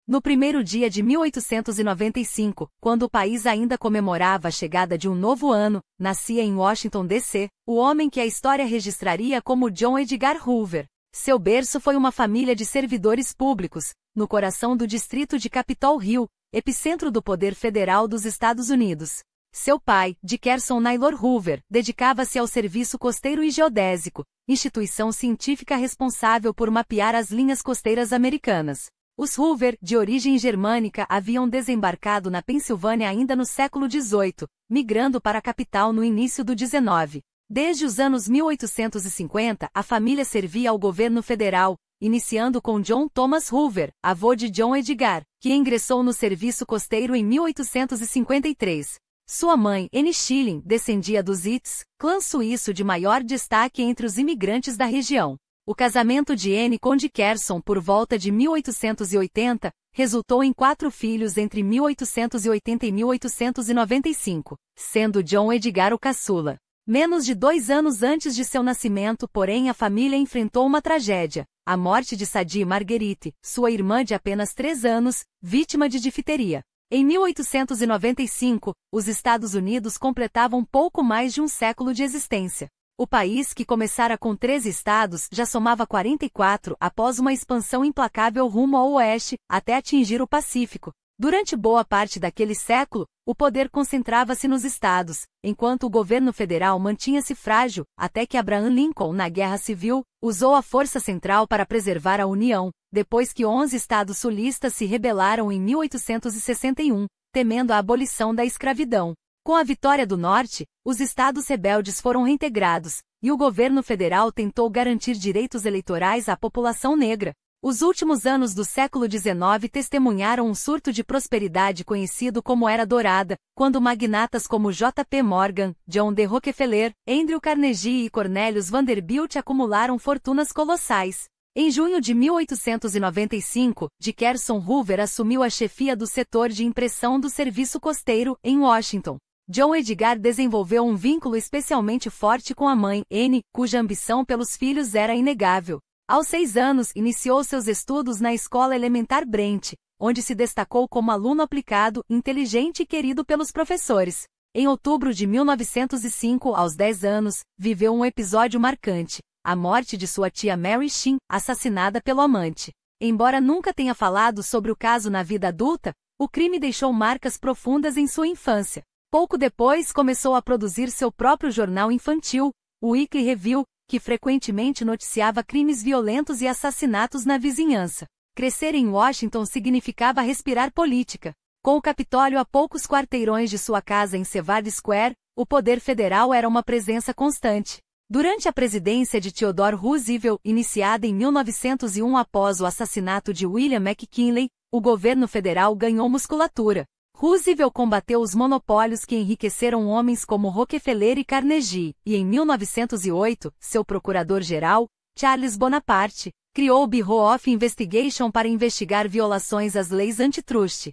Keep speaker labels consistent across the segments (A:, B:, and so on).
A: No primeiro dia de 1895, quando o país ainda comemorava a chegada de um novo ano, nascia em Washington, D.C., o homem que a história registraria como John Edgar Hoover. Seu berço foi uma família de servidores públicos, no coração do distrito de Capitol Hill, epicentro do poder federal dos Estados Unidos. Seu pai, Dickerson Naylor Hoover, dedicava-se ao serviço costeiro e geodésico, instituição científica responsável por mapear as linhas costeiras americanas. Os Hoover, de origem germânica, haviam desembarcado na Pensilvânia ainda no século XVIII, migrando para a capital no início do XIX. Desde os anos 1850, a família servia ao governo federal, iniciando com John Thomas Hoover, avô de John Edgar, que ingressou no serviço costeiro em 1853. Sua mãe, Anne Schilling, descendia dos Itz, clã suíço de maior destaque entre os imigrantes da região. O casamento de Anne com Dickerson por volta de 1880 resultou em 4 filhos entre 1880 e 1895, sendo John Edgar o caçula. Menos de 2 anos antes de seu nascimento, porém, a família enfrentou uma tragédia: a morte de Sadie Marguerite, sua irmã de apenas 3 anos, vítima de difteria. Em 1895, os Estados Unidos completavam pouco mais de um século de existência. O país, que começara com 13 estados, já somava 44 após uma expansão implacável rumo ao oeste, até atingir o Pacífico. Durante boa parte daquele século, o poder concentrava-se nos estados, enquanto o governo federal mantinha-se frágil, até que Abraham Lincoln, na Guerra Civil, usou a força central para preservar a União, depois que 11 estados sulistas se rebelaram em 1861, temendo a abolição da escravidão. Com a vitória do Norte, os estados rebeldes foram reintegrados, e o governo federal tentou garantir direitos eleitorais à população negra. Os últimos anos do século XIX testemunharam um surto de prosperidade conhecido como Era Dourada, quando magnatas como J. P. Morgan, John D. Rockefeller, Andrew Carnegie e Cornelius Vanderbilt acumularam fortunas colossais. Em junho de 1895, Dickerson Hoover assumiu a chefia do setor de impressão do serviço costeiro, em Washington. John Edgar desenvolveu um vínculo especialmente forte com a mãe, Anne, cuja ambição pelos filhos era inegável. Aos 6 anos, iniciou seus estudos na escola elementar Brent, onde se destacou como aluno aplicado, inteligente e querido pelos professores. Em outubro de 1905, aos 10 anos, viveu um episódio marcante: a morte de sua tia Mary Sheen, assassinada pelo amante. Embora nunca tenha falado sobre o caso na vida adulta, o crime deixou marcas profundas em sua infância. Pouco depois começou a produzir seu próprio jornal infantil, o Weekly Review, que frequentemente noticiava crimes violentos e assassinatos na vizinhança. Crescer em Washington significava respirar política. Com o Capitólio a poucos quarteirões de sua casa em Sevard Square, o poder federal era uma presença constante. Durante a presidência de Theodore Roosevelt, iniciada em 1901 após o assassinato de William McKinley, o governo federal ganhou musculatura. Roosevelt combateu os monopólios que enriqueceram homens como Rockefeller e Carnegie, e em 1908, seu procurador-geral, Charles Bonaparte, criou o Bureau of Investigation para investigar violações às leis antitrust.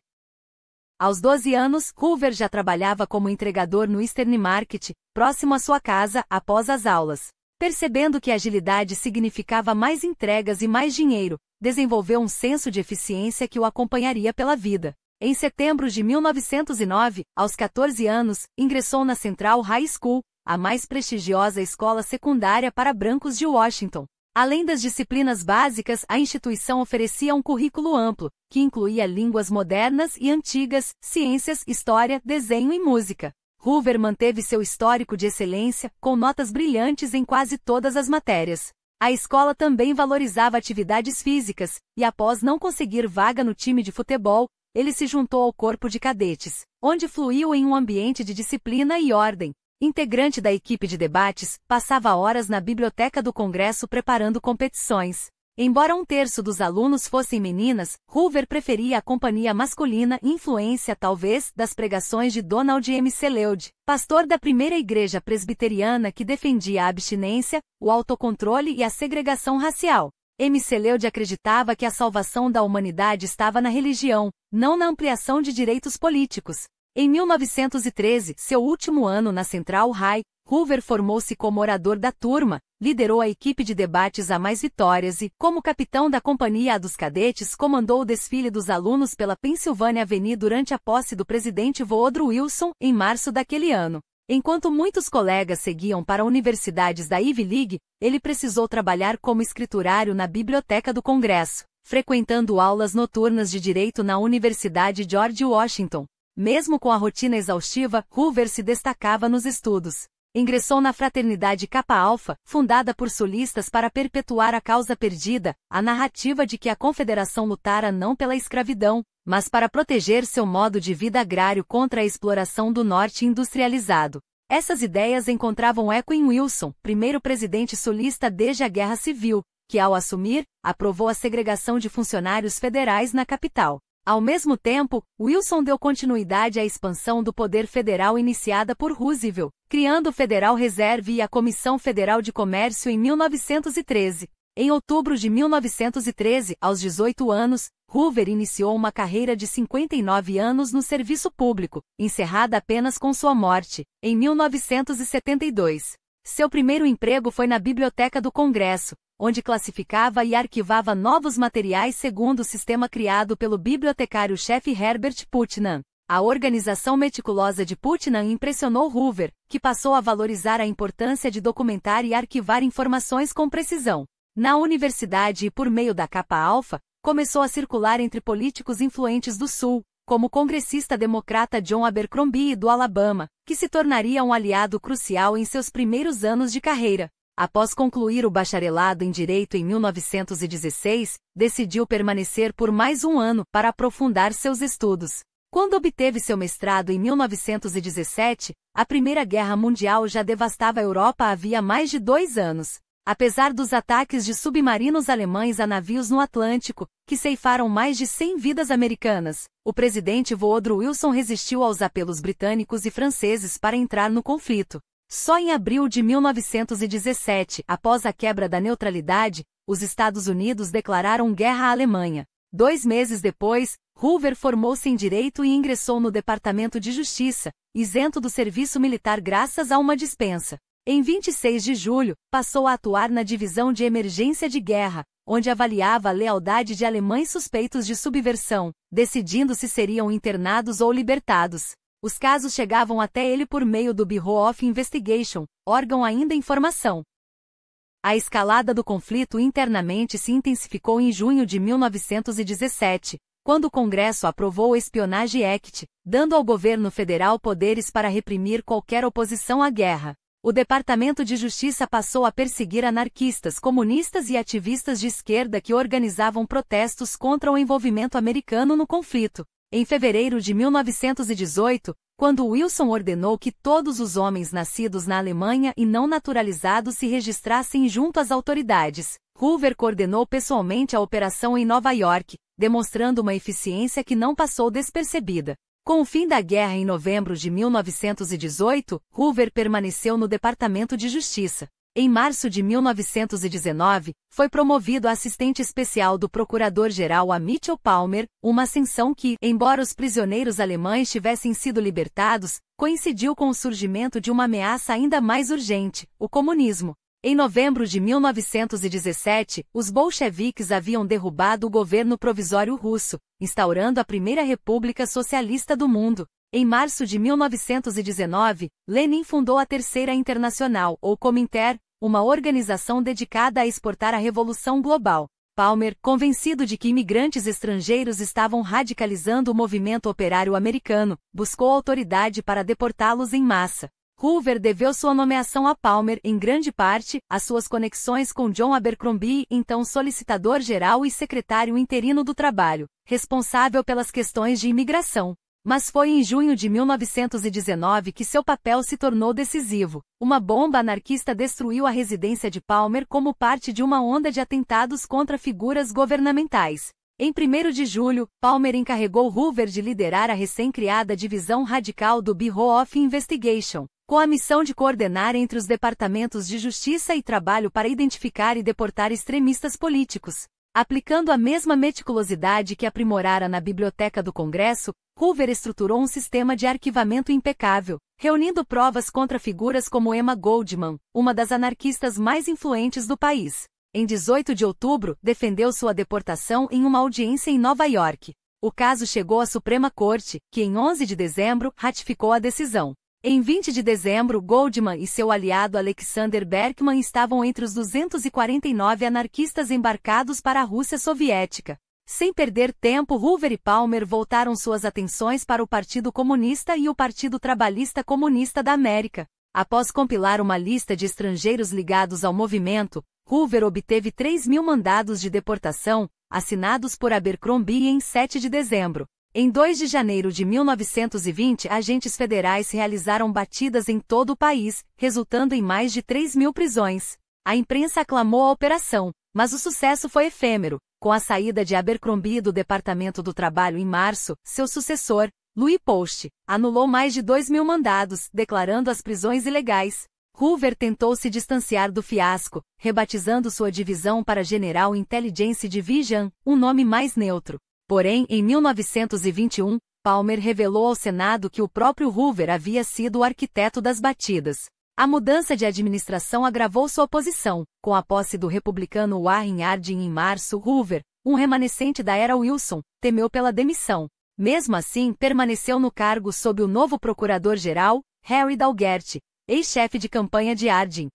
A: Aos 12 anos, Hoover já trabalhava como entregador no Eastern Market, próximo à sua casa, após as aulas. Percebendo que agilidade significava mais entregas e mais dinheiro, desenvolveu um senso de eficiência que o acompanharia pela vida. Em setembro de 1909, aos 14 anos, ingressou na Central High School, a mais prestigiosa escola secundária para brancos de Washington. Além das disciplinas básicas, a instituição oferecia um currículo amplo, que incluía línguas modernas e antigas, ciências, história, desenho e música. Hoover manteve seu histórico de excelência, com notas brilhantes em quase todas as matérias. A escola também valorizava atividades físicas, e após não conseguir vaga no time de futebol, ele se juntou ao corpo de cadetes, onde fluiu em um ambiente de disciplina e ordem. Integrante da equipe de debates, passava horas na biblioteca do Congresso preparando competições. Embora 1/3 dos alunos fossem meninas, Hoover preferia a companhia masculina e influência, talvez, das pregações de Donald M. Seleud, pastor da primeira igreja presbiteriana que defendia a abstinência, o autocontrole e a segregação racial. M. Seleud acreditava que a salvação da humanidade estava na religião, não na ampliação de direitos políticos. Em 1913, seu último ano na Central High, Hoover formou-se como orador da turma, liderou a equipe de debates a mais vitórias e, como capitão da Companhia A dos Cadetes, comandou o desfile dos alunos pela Pennsylvania Avenue durante a posse do presidente Woodrow Wilson, em março daquele ano. Enquanto muitos colegas seguiam para universidades da Ivy League, ele precisou trabalhar como escriturário na Biblioteca do Congresso, frequentando aulas noturnas de direito na Universidade George Washington. Mesmo com a rotina exaustiva, Hoover se destacava nos estudos. Ingressou na Fraternidade Kappa Alpha, fundada por sulistas para perpetuar a causa perdida, a narrativa de que a Confederação lutara não pela escravidão, mas para proteger seu modo de vida agrário contra a exploração do norte industrializado. Essas ideias encontravam eco em Wilson, primeiro presidente sulista desde a Guerra Civil, que ao assumir, aprovou a segregação de funcionários federais na capital. Ao mesmo tempo, Wilson deu continuidade à expansão do poder federal iniciada por Roosevelt, criando o Federal Reserve e a Comissão Federal de Comércio em 1913. Em outubro de 1913, aos 18 anos, Hoover iniciou uma carreira de 59 anos no serviço público, encerrada apenas com sua morte, em 1972. Seu primeiro emprego foi na Biblioteca do Congresso, onde classificava e arquivava novos materiais segundo o sistema criado pelo bibliotecário-chefe Herbert Putnam. A organização meticulosa de Putnam impressionou Hoover, que passou a valorizar a importância de documentar e arquivar informações com precisão. Na universidade e por meio da Kappa Alpha, começou a circular entre políticos influentes do Sul, como o congressista democrata John Abercrombie do Alabama, que se tornaria um aliado crucial em seus primeiros anos de carreira. Após concluir o bacharelado em Direito em 1916, decidiu permanecer por mais um ano para aprofundar seus estudos. Quando obteve seu mestrado em 1917, a Primeira Guerra Mundial já devastava a Europa havia mais de 2 anos. Apesar dos ataques de submarinos alemães a navios no Atlântico, que ceifaram mais de 100 vidas americanas, o presidente Woodrow Wilson resistiu aos apelos britânicos e franceses para entrar no conflito. Só em abril de 1917, após a quebra da neutralidade, os Estados Unidos declararam guerra à Alemanha. 2 meses depois, Hoover formou-se em Direito e ingressou no Departamento de Justiça, isento do serviço militar graças a uma dispensa. Em 26 de julho, passou a atuar na Divisão de Emergência de Guerra, onde avaliava a lealdade de alemães suspeitos de subversão, decidindo se seriam internados ou libertados. Os casos chegavam até ele por meio do Bureau of Investigation, órgão ainda em formação. A escalada do conflito internamente se intensificou em junho de 1917, quando o Congresso aprovou o Espionage Act, dando ao governo federal poderes para reprimir qualquer oposição à guerra. O Departamento de Justiça passou a perseguir anarquistas, comunistas e ativistas de esquerda que organizavam protestos contra o envolvimento americano no conflito. Em fevereiro de 1918, quando Wilson ordenou que todos os homens nascidos na Alemanha e não naturalizados se registrassem junto às autoridades, Hoover coordenou pessoalmente a operação em Nova York, demonstrando uma eficiência que não passou despercebida. Com o fim da guerra em novembro de 1918, Hoover permaneceu no Departamento de Justiça. Em março de 1919, foi promovido a assistente especial do procurador-geral a Mitchell Palmer, uma ascensão que, embora os prisioneiros alemães tivessem sido libertados, coincidiu com o surgimento de uma ameaça ainda mais urgente, o comunismo. Em novembro de 1917, os bolcheviques haviam derrubado o governo provisório russo, instaurando a primeira república socialista do mundo. Em março de 1919, Lenin fundou a Terceira Internacional, ou Cominter, uma organização dedicada a exportar a revolução global. Palmer, convencido de que imigrantes estrangeiros estavam radicalizando o movimento operário americano, buscou autoridade para deportá-los em massa. Hoover deveu sua nomeação a Palmer, em grande parte, às suas conexões com John Abercrombie, então solicitador-geral e secretário interino do Trabalho, responsável pelas questões de imigração. Mas foi em junho de 1919 que seu papel se tornou decisivo. Uma bomba anarquista destruiu a residência de Palmer como parte de uma onda de atentados contra figuras governamentais. Em 1º de julho, Palmer encarregou Hoover de liderar a recém-criada divisão radical do Bureau of Investigation, com a missão de coordenar entre os departamentos de Justiça e Trabalho para identificar e deportar extremistas políticos. Aplicando a mesma meticulosidade que aprimorara na Biblioteca do Congresso, Hoover estruturou um sistema de arquivamento impecável, reunindo provas contra figuras como Emma Goldman, uma das anarquistas mais influentes do país. Em 18 de outubro, defendeu sua deportação em uma audiência em Nova York. O caso chegou à Suprema Corte, que em 11 de dezembro ratificou a decisão. Em 20 de dezembro, Goldman e seu aliado Alexander Berkman estavam entre os 249 anarquistas embarcados para a Rússia soviética. Sem perder tempo, Hoover e Palmer voltaram suas atenções para o Partido Comunista e o Partido Trabalhista Comunista da América. Após compilar uma lista de estrangeiros ligados ao movimento, Hoover obteve 3.000 mandados de deportação, assinados por Abercrombie em 7 de dezembro. Em 2 de janeiro de 1920, agentes federais realizaram batidas em todo o país, resultando em mais de 3.000 prisões. A imprensa aclamou a operação, mas o sucesso foi efêmero. Com a saída de Abercrombie do Departamento do Trabalho em março, seu sucessor, Louis Post, anulou mais de 2.000 mandados, declarando as prisões ilegais. Hoover tentou se distanciar do fiasco, rebatizando sua divisão para General Intelligence Division, um nome mais neutro. Porém, em 1921, Palmer revelou ao Senado que o próprio Hoover havia sido o arquiteto das batidas. A mudança de administração agravou sua posição. Com a posse do republicano Warren Harding em março, Hoover, um remanescente da era Wilson, temeu pela demissão. Mesmo assim, permaneceu no cargo sob o novo procurador-geral, Harry Daugherty, ex-chefe de campanha de Harding.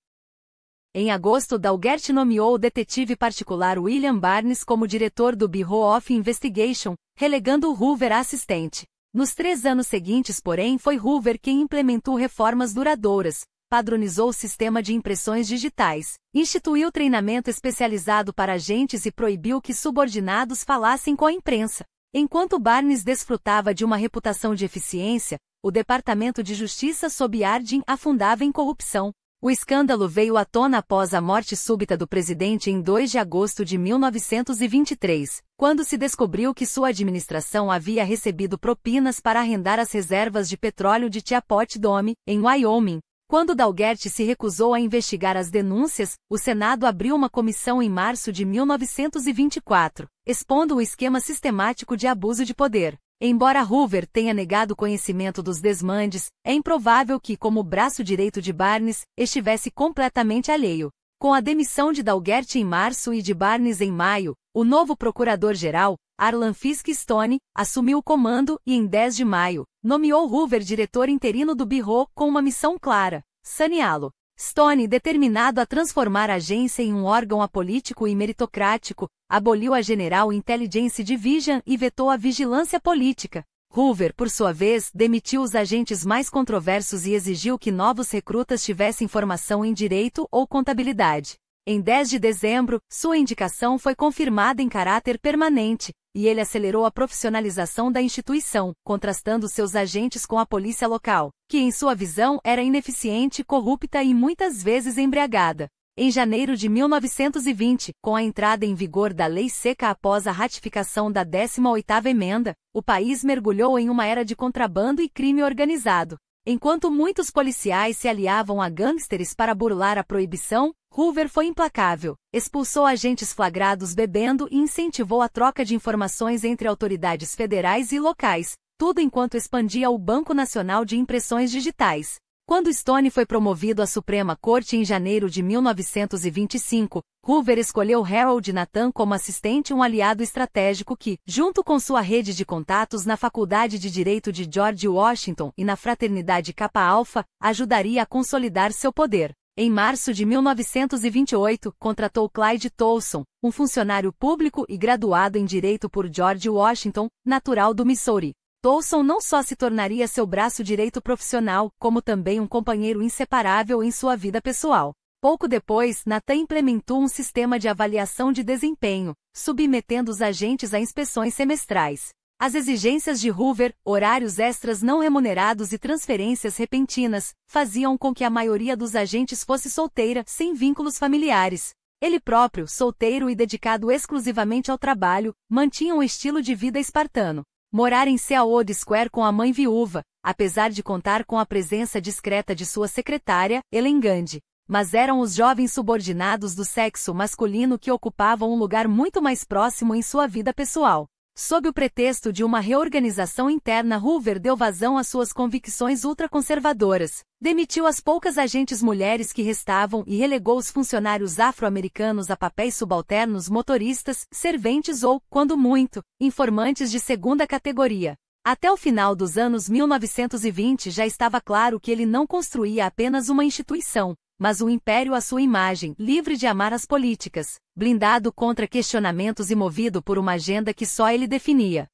A: Em agosto, Daugherty nomeou o detetive particular William Barnes como diretor do Bureau of Investigation, relegando Hoover a assistente. Nos 3 anos seguintes, porém, foi Hoover quem implementou reformas duradouras, padronizou o sistema de impressões digitais, instituiu treinamento especializado para agentes e proibiu que subordinados falassem com a imprensa. Enquanto Barnes desfrutava de uma reputação de eficiência, o Departamento de Justiça sob Harding afundava em corrupção. O escândalo veio à tona após a morte súbita do presidente em 2 de agosto de 1923, quando se descobriu que sua administração havia recebido propinas para arrendar as reservas de petróleo de Teapot Dome, em Wyoming. Quando Daugherty se recusou a investigar as denúncias, o Senado abriu uma comissão em março de 1924, expondo o esquema sistemático de abuso de poder. Embora Hoover tenha negado conhecimento dos desmandes, é improvável que, como braço direito de Barnes, estivesse completamente alheio. Com a demissão de Daugherty em março e de Barnes em maio, o novo procurador-geral, Arlan Fisk Stone, assumiu o comando e, em 10 de maio, nomeou Hoover diretor interino do Bureau com uma missão clara: saneá-lo. Stone, determinado a transformar a agência em um órgão apolítico e meritocrático, aboliu a General Intelligence Division e vetou a vigilância política. Hoover, por sua vez, demitiu os agentes mais controversos e exigiu que novos recrutas tivessem formação em direito ou contabilidade. Em 10 de dezembro, sua indicação foi confirmada em caráter permanente, e ele acelerou a profissionalização da instituição, contrastando seus agentes com a polícia local, que em sua visão era ineficiente, corrupta e muitas vezes embriagada. Em janeiro de 1920, com a entrada em vigor da Lei Seca após a ratificação da 18ª emenda, o país mergulhou em uma era de contrabando e crime organizado. Enquanto muitos policiais se aliavam a gangsters para burlar a proibição, Hoover foi implacável, expulsou agentes flagrados bebendo e incentivou a troca de informações entre autoridades federais e locais, tudo enquanto expandia o Banco Nacional de Impressões Digitais. Quando Stone foi promovido à Suprema Corte em janeiro de 1925, Hoover escolheu Harold Nathan como assistente, um aliado estratégico que, junto com sua rede de contatos na Faculdade de Direito de George Washington e na Fraternidade Kappa Alpha, ajudaria a consolidar seu poder. Em março de 1928, contratou Clyde Tolson, um funcionário público e graduado em Direito por George Washington, natural do Missouri. Tolson não só se tornaria seu braço direito profissional, como também um companheiro inseparável em sua vida pessoal. Pouco depois, Nathan implementou um sistema de avaliação de desempenho, submetendo os agentes a inspeções semestrais. As exigências de Hoover, horários extras não remunerados e transferências repentinas, faziam com que a maioria dos agentes fosse solteira, sem vínculos familiares. Ele próprio, solteiro e dedicado exclusivamente ao trabalho, mantinha um estilo de vida espartano. Morar em Seawood Square com a mãe viúva, apesar de contar com a presença discreta de sua secretária, Ellen Gandhi. mas eram os jovens subordinados do sexo masculino que ocupavam um lugar muito mais próximo em sua vida pessoal. Sob o pretexto de uma reorganização interna, Hoover deu vazão às suas convicções ultraconservadoras, demitiu as poucas agentes mulheres que restavam e relegou os funcionários afro-americanos a papéis subalternos, motoristas, serventes ou, quando muito, informantes de segunda categoria. Até o final dos anos 1920 já estava claro que ele não construía apenas uma instituição, mas um império à sua imagem, livre de amarras políticas, blindado contra questionamentos e movido por uma agenda que só ele definia.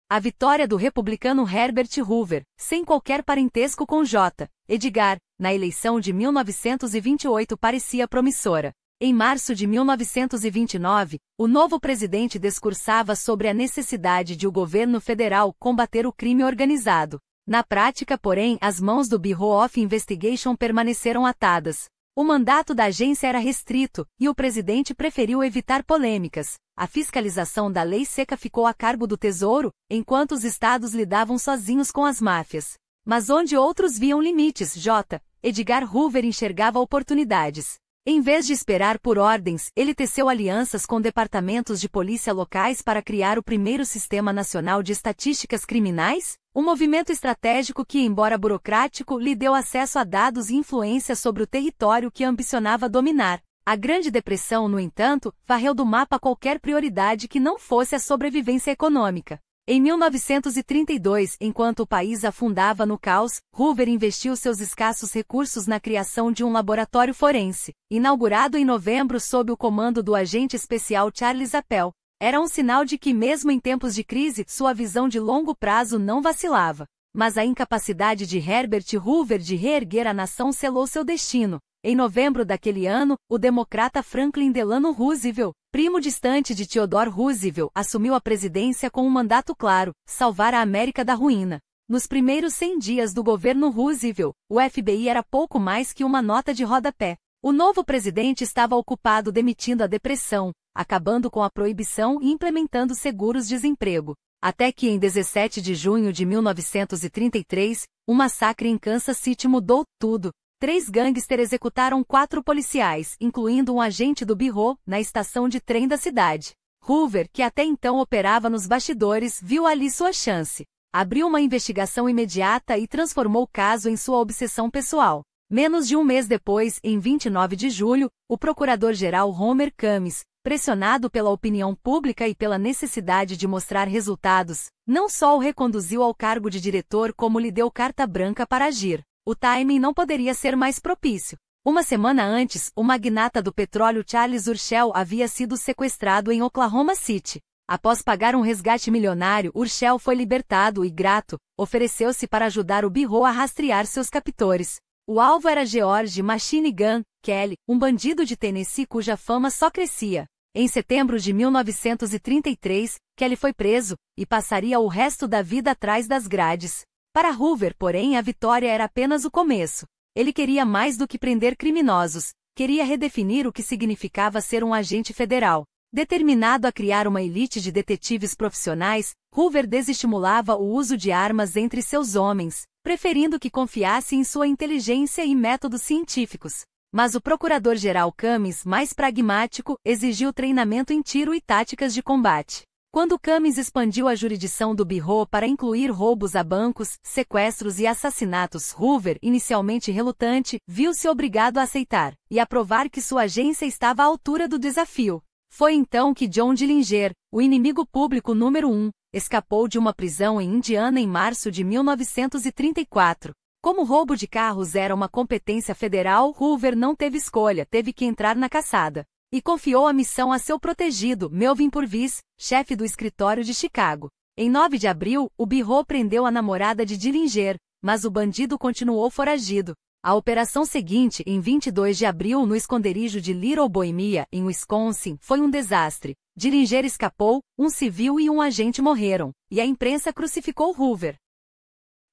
A: A vitória do republicano Herbert Hoover, sem qualquer parentesco com J. Edgar, na eleição de 1928 parecia promissora. Em março de 1929, o novo presidente discursava sobre a necessidade de o governo federal combater o crime organizado. Na prática, porém, as mãos do Bureau of Investigation permaneceram atadas. O mandato da agência era restrito, e o presidente preferiu evitar polêmicas. A fiscalização da lei seca ficou a cargo do Tesouro, enquanto os estados lidavam sozinhos com as máfias. Mas onde outros viam limites, J. Edgar Hoover enxergava oportunidades. Em vez de esperar por ordens, ele teceu alianças com departamentos de polícia locais para criar o primeiro Sistema Nacional de Estatísticas Criminais, um movimento estratégico que, embora burocrático, lhe deu acesso a dados e influência sobre o território que ambicionava dominar. A Grande Depressão, no entanto, varreu do mapa qualquer prioridade que não fosse a sobrevivência econômica. Em 1932, enquanto o país afundava no caos, Hoover investiu seus escassos recursos na criação de um laboratório forense, inaugurado em novembro sob o comando do agente especial Charles Appel. Era um sinal de que, mesmo em tempos de crise, sua visão de longo prazo não vacilava. Mas a incapacidade de Herbert Hoover de reerguer a nação selou seu destino. Em novembro daquele ano, o democrata Franklin Delano Roosevelt, primo distante de Theodore Roosevelt, assumiu a presidência com um mandato claro: salvar a América da ruína. Nos primeiros 100 dias do governo Roosevelt, o FBI era pouco mais que uma nota de rodapé. O novo presidente estava ocupado demitindo a depressão, acabando com a proibição e implementando seguros-desemprego. Até que em 17 de junho de 1933, um massacre em Kansas City mudou tudo. 3 gangsters executaram 4 policiais, incluindo um agente do Bureau, na estação de trem da cidade. Hoover, que até então operava nos bastidores, viu ali sua chance. Abriu uma investigação imediata e transformou o caso em sua obsessão pessoal. Menos de um mês depois, em 29 de julho, o procurador-geral Homer Cummings, pressionado pela opinião pública e pela necessidade de mostrar resultados, não só o reconduziu ao cargo de diretor como lhe deu carta branca para agir. O timing não poderia ser mais propício. Uma semana antes, o magnata do petróleo Charles Urschel havia sido sequestrado em Oklahoma City. Após pagar um resgate milionário, Urschel foi libertado e, grato, ofereceu-se para ajudar o Bureau a rastrear seus captores. O alvo era George Machine Gun Kelly, um bandido de Tennessee cuja fama só crescia. Em setembro de 1933, Kelly foi preso, e passaria o resto da vida atrás das grades. Para Hoover, porém, a vitória era apenas o começo. Ele queria mais do que prender criminosos, queria redefinir o que significava ser um agente federal. Determinado a criar uma elite de detetives profissionais, Hoover desestimulava o uso de armas entre seus homens, preferindo que confiassem em sua inteligência e métodos científicos. Mas o procurador-geral Cummings, mais pragmático, exigiu treinamento em tiro e táticas de combate. Quando Cummings expandiu a jurisdição do Bureau para incluir roubos a bancos, sequestros e assassinatos, Hoover, inicialmente relutante, viu-se obrigado a aceitar e a provar que sua agência estava à altura do desafio. Foi então que John Dillinger, o inimigo público número 1, escapou de uma prisão em Indiana em março de 1934. Como o roubo de carros era uma competência federal, Hoover não teve escolha, teve que entrar na caçada. E confiou a missão a seu protegido, Melvin Purvis, chefe do escritório de Chicago. Em 9 de abril, o Bureau prendeu a namorada de Dillinger, mas o bandido continuou foragido. A operação seguinte, em 22 de abril, no esconderijo de Little Bohemia, em Wisconsin, foi um desastre. Dillinger escapou, um civil e um agente morreram, e a imprensa crucificou Hoover.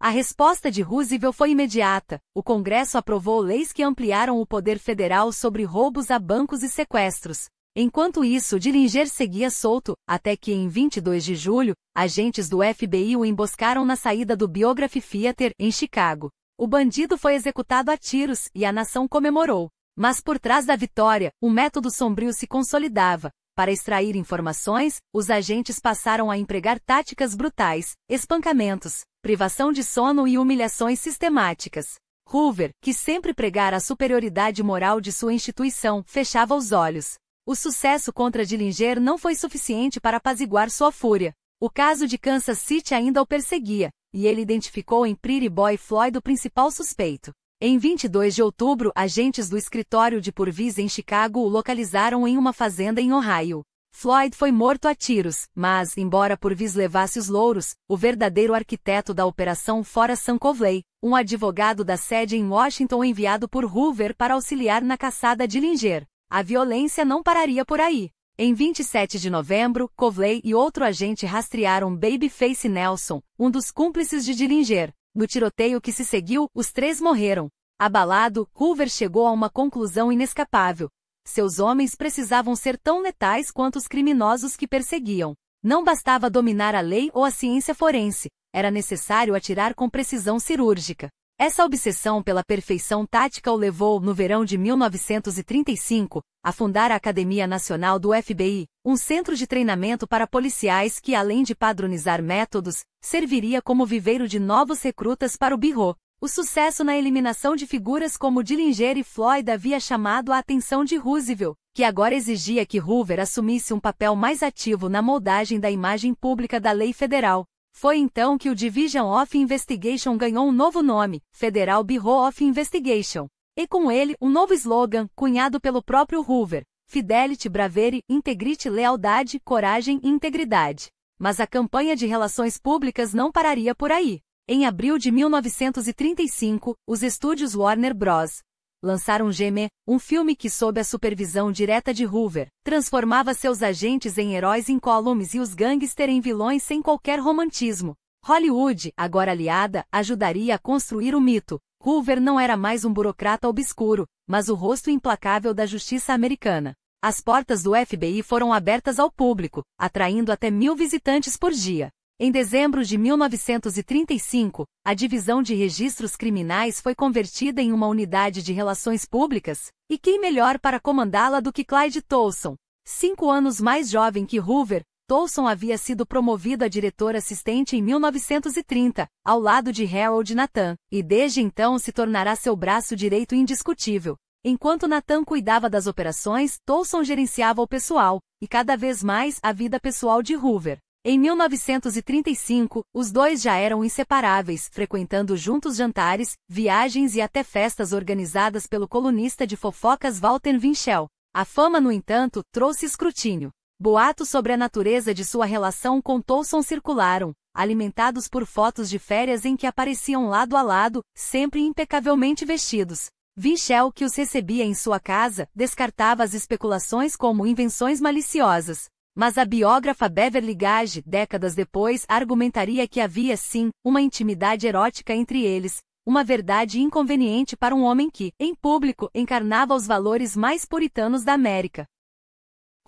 A: A resposta de Roosevelt foi imediata. O Congresso aprovou leis que ampliaram o poder federal sobre roubos a bancos e sequestros. Enquanto isso, Dillinger seguia solto, até que em 22 de julho, agentes do FBI o emboscaram na saída do Biography Theater, em Chicago. O bandido foi executado a tiros e a nação comemorou. Mas por trás da vitória, um método sombrio se consolidava. Para extrair informações, os agentes passaram a empregar táticas brutais, espancamentos, privação de sono e humilhações sistemáticas. Hoover, que sempre pregara a superioridade moral de sua instituição, fechava os olhos. O sucesso contra Dillinger não foi suficiente para apaziguar sua fúria. O caso de Kansas City ainda o perseguia, e ele identificou em Pretty Boy Floyd o principal suspeito. Em 22 de outubro, agentes do escritório de Purvis em Chicago o localizaram em uma fazenda em Ohio. Floyd foi morto a tiros, mas, embora Purvis levasse os louros, o verdadeiro arquiteto da operação fora Sam Covley, um advogado da sede em Washington enviado por Hoover para auxiliar na caçada de Dillinger. A violência não pararia por aí. Em 27 de novembro, Covley e outro agente rastrearam Babyface Nelson, um dos cúmplices de Dillinger. No tiroteio que se seguiu, os três morreram. Abalado, Hoover chegou a uma conclusão inescapável. Seus homens precisavam ser tão letais quanto os criminosos que perseguiam. Não bastava dominar a lei ou a ciência forense, era necessário atirar com precisão cirúrgica. Essa obsessão pela perfeição tática o levou, no verão de 1935, a fundar a Academia Nacional do FBI, um centro de treinamento para policiais que, além de padronizar métodos, serviria como viveiro de novos recrutas para o Bureau. O sucesso na eliminação de figuras como Dillinger e Floyd havia chamado a atenção de Roosevelt, que agora exigia que Hoover assumisse um papel mais ativo na moldagem da imagem pública da lei federal. Foi então que o Division of Investigation ganhou um novo nome, Federal Bureau of Investigation. E com ele, um novo slogan, cunhado pelo próprio Hoover: Fidelity, Bravery, Integrity, Lealdade, Coragem e Integridade. Mas a campanha de relações públicas não pararia por aí. Em abril de 1935, os estúdios Warner Bros. Lançaram G.M., um filme que, sob a supervisão direta de Hoover, transformava seus agentes em heróis incólumes e os gangster em vilões sem qualquer romantismo. Hollywood, agora aliada, ajudaria a construir o mito. Hoover não era mais um burocrata obscuro, mas o rosto implacável da justiça americana. As portas do FBI foram abertas ao público, atraindo até 1.000 visitantes por dia. Em dezembro de 1935, a Divisão de Registros Criminais foi convertida em uma unidade de relações públicas, e quem melhor para comandá-la do que Clyde Tolson? 5 anos mais jovem que Hoover, Tolson havia sido promovido a diretor assistente em 1930, ao lado de Harold Nathan, e desde então se tornará seu braço direito indiscutível. Enquanto Nathan cuidava das operações, Tolson gerenciava o pessoal, e cada vez mais a vida pessoal de Hoover. Em 1935, os dois já eram inseparáveis, frequentando juntos jantares, viagens e até festas organizadas pelo colunista de fofocas Walter Winchell. A fama, no entanto, trouxe escrutínio. Boatos sobre a natureza de sua relação com Tolson circularam, alimentados por fotos de férias em que apareciam lado a lado, sempre impecavelmente vestidos. Winchell, que os recebia em sua casa, descartava as especulações como invenções maliciosas. Mas a biógrafa Beverly Gage, décadas depois, argumentaria que havia sim, uma intimidade erótica entre eles, uma verdade inconveniente para um homem que, em público, encarnava os valores mais puritanos da América.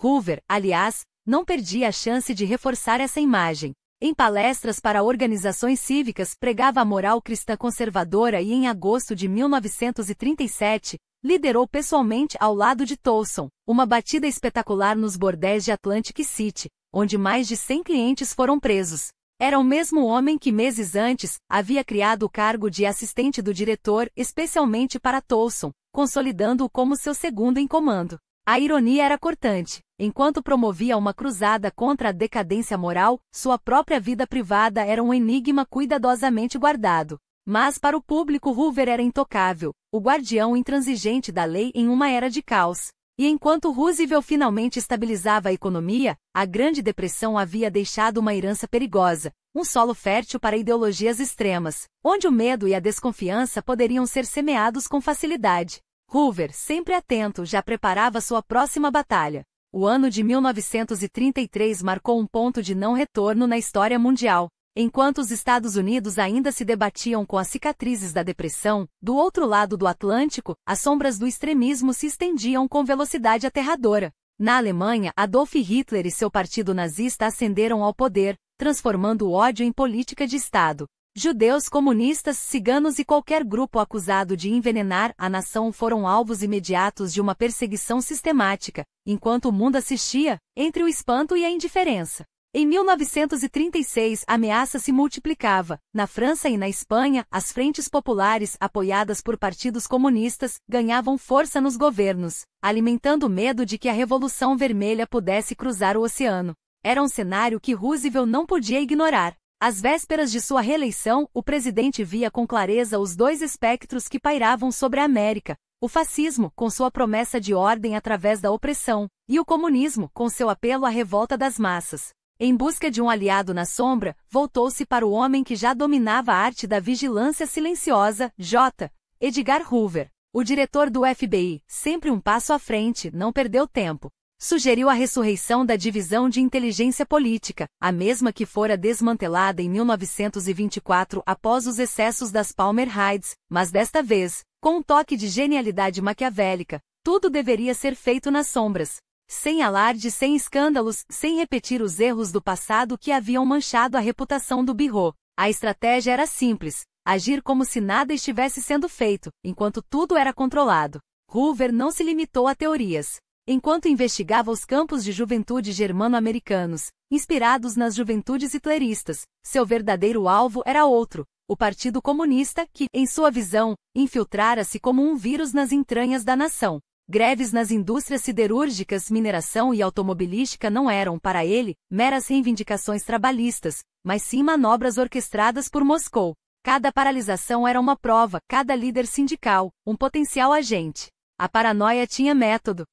A: Hoover, aliás, não perdia a chance de reforçar essa imagem. Em palestras para organizações cívicas, pregava a moral cristã conservadora e em agosto de 1937, liderou pessoalmente ao lado de Tolson, uma batida espetacular nos bordéis de Atlantic City, onde mais de 100 clientes foram presos. Era o mesmo homem que meses antes, havia criado o cargo de assistente do diretor especialmente para Tolson, consolidando-o como seu segundo em comando. A ironia era cortante. Enquanto promovia uma cruzada contra a decadência moral, sua própria vida privada era um enigma cuidadosamente guardado. Mas para o público Hoover era intocável, o guardião intransigente da lei em uma era de caos. E enquanto Roosevelt finalmente estabilizava a economia, a Grande Depressão havia deixado uma herança perigosa, um solo fértil para ideologias extremas, onde o medo e a desconfiança poderiam ser semeados com facilidade. Hoover, sempre atento, já preparava sua próxima batalha. O ano de 1933 marcou um ponto de não retorno na história mundial. Enquanto os Estados Unidos ainda se debatiam com as cicatrizes da depressão, do outro lado do Atlântico, as sombras do extremismo se estendiam com velocidade aterradora. Na Alemanha, Adolf Hitler e seu partido nazista ascenderam ao poder, transformando o ódio em política de Estado. Judeus, comunistas, ciganos e qualquer grupo acusado de envenenar a nação foram alvos imediatos de uma perseguição sistemática, enquanto o mundo assistia, entre o espanto e a indiferença. Em 1936, a ameaça se multiplicava. Na França e na Espanha, as frentes populares, apoiadas por partidos comunistas, ganhavam força nos governos, alimentando o medo de que a Revolução Vermelha pudesse cruzar o oceano. Era um cenário que Roosevelt não podia ignorar. Às vésperas de sua reeleição, o presidente via com clareza os dois espectros que pairavam sobre a América: o fascismo, com sua promessa de ordem através da opressão, e o comunismo, com seu apelo à revolta das massas. Em busca de um aliado na sombra, voltou-se para o homem que já dominava a arte da vigilância silenciosa, J. Edgar Hoover. O diretor do FBI, sempre um passo à frente, não perdeu tempo. Sugeriu a ressurreição da Divisão de Inteligência Política, a mesma que fora desmantelada em 1924 após os excessos das Palmer Raids, mas desta vez, com um toque de genialidade maquiavélica, tudo deveria ser feito nas sombras. Sem alarde, sem escândalos, sem repetir os erros do passado que haviam manchado a reputação do Bureau. A estratégia era simples: agir como se nada estivesse sendo feito, enquanto tudo era controlado. Hoover não se limitou a teorias. Enquanto investigava os campos de juventude germano-americanos, inspirados nas juventudes hitleristas, seu verdadeiro alvo era outro: o Partido Comunista que, em sua visão, infiltrara-se como um vírus nas entranhas da nação. Greves nas indústrias siderúrgicas, mineração e automobilística não eram, para ele, meras reivindicações trabalhistas, mas sim manobras orquestradas por Moscou. Cada paralisação era uma prova, cada líder sindical, um potencial agente. A paranoia tinha método.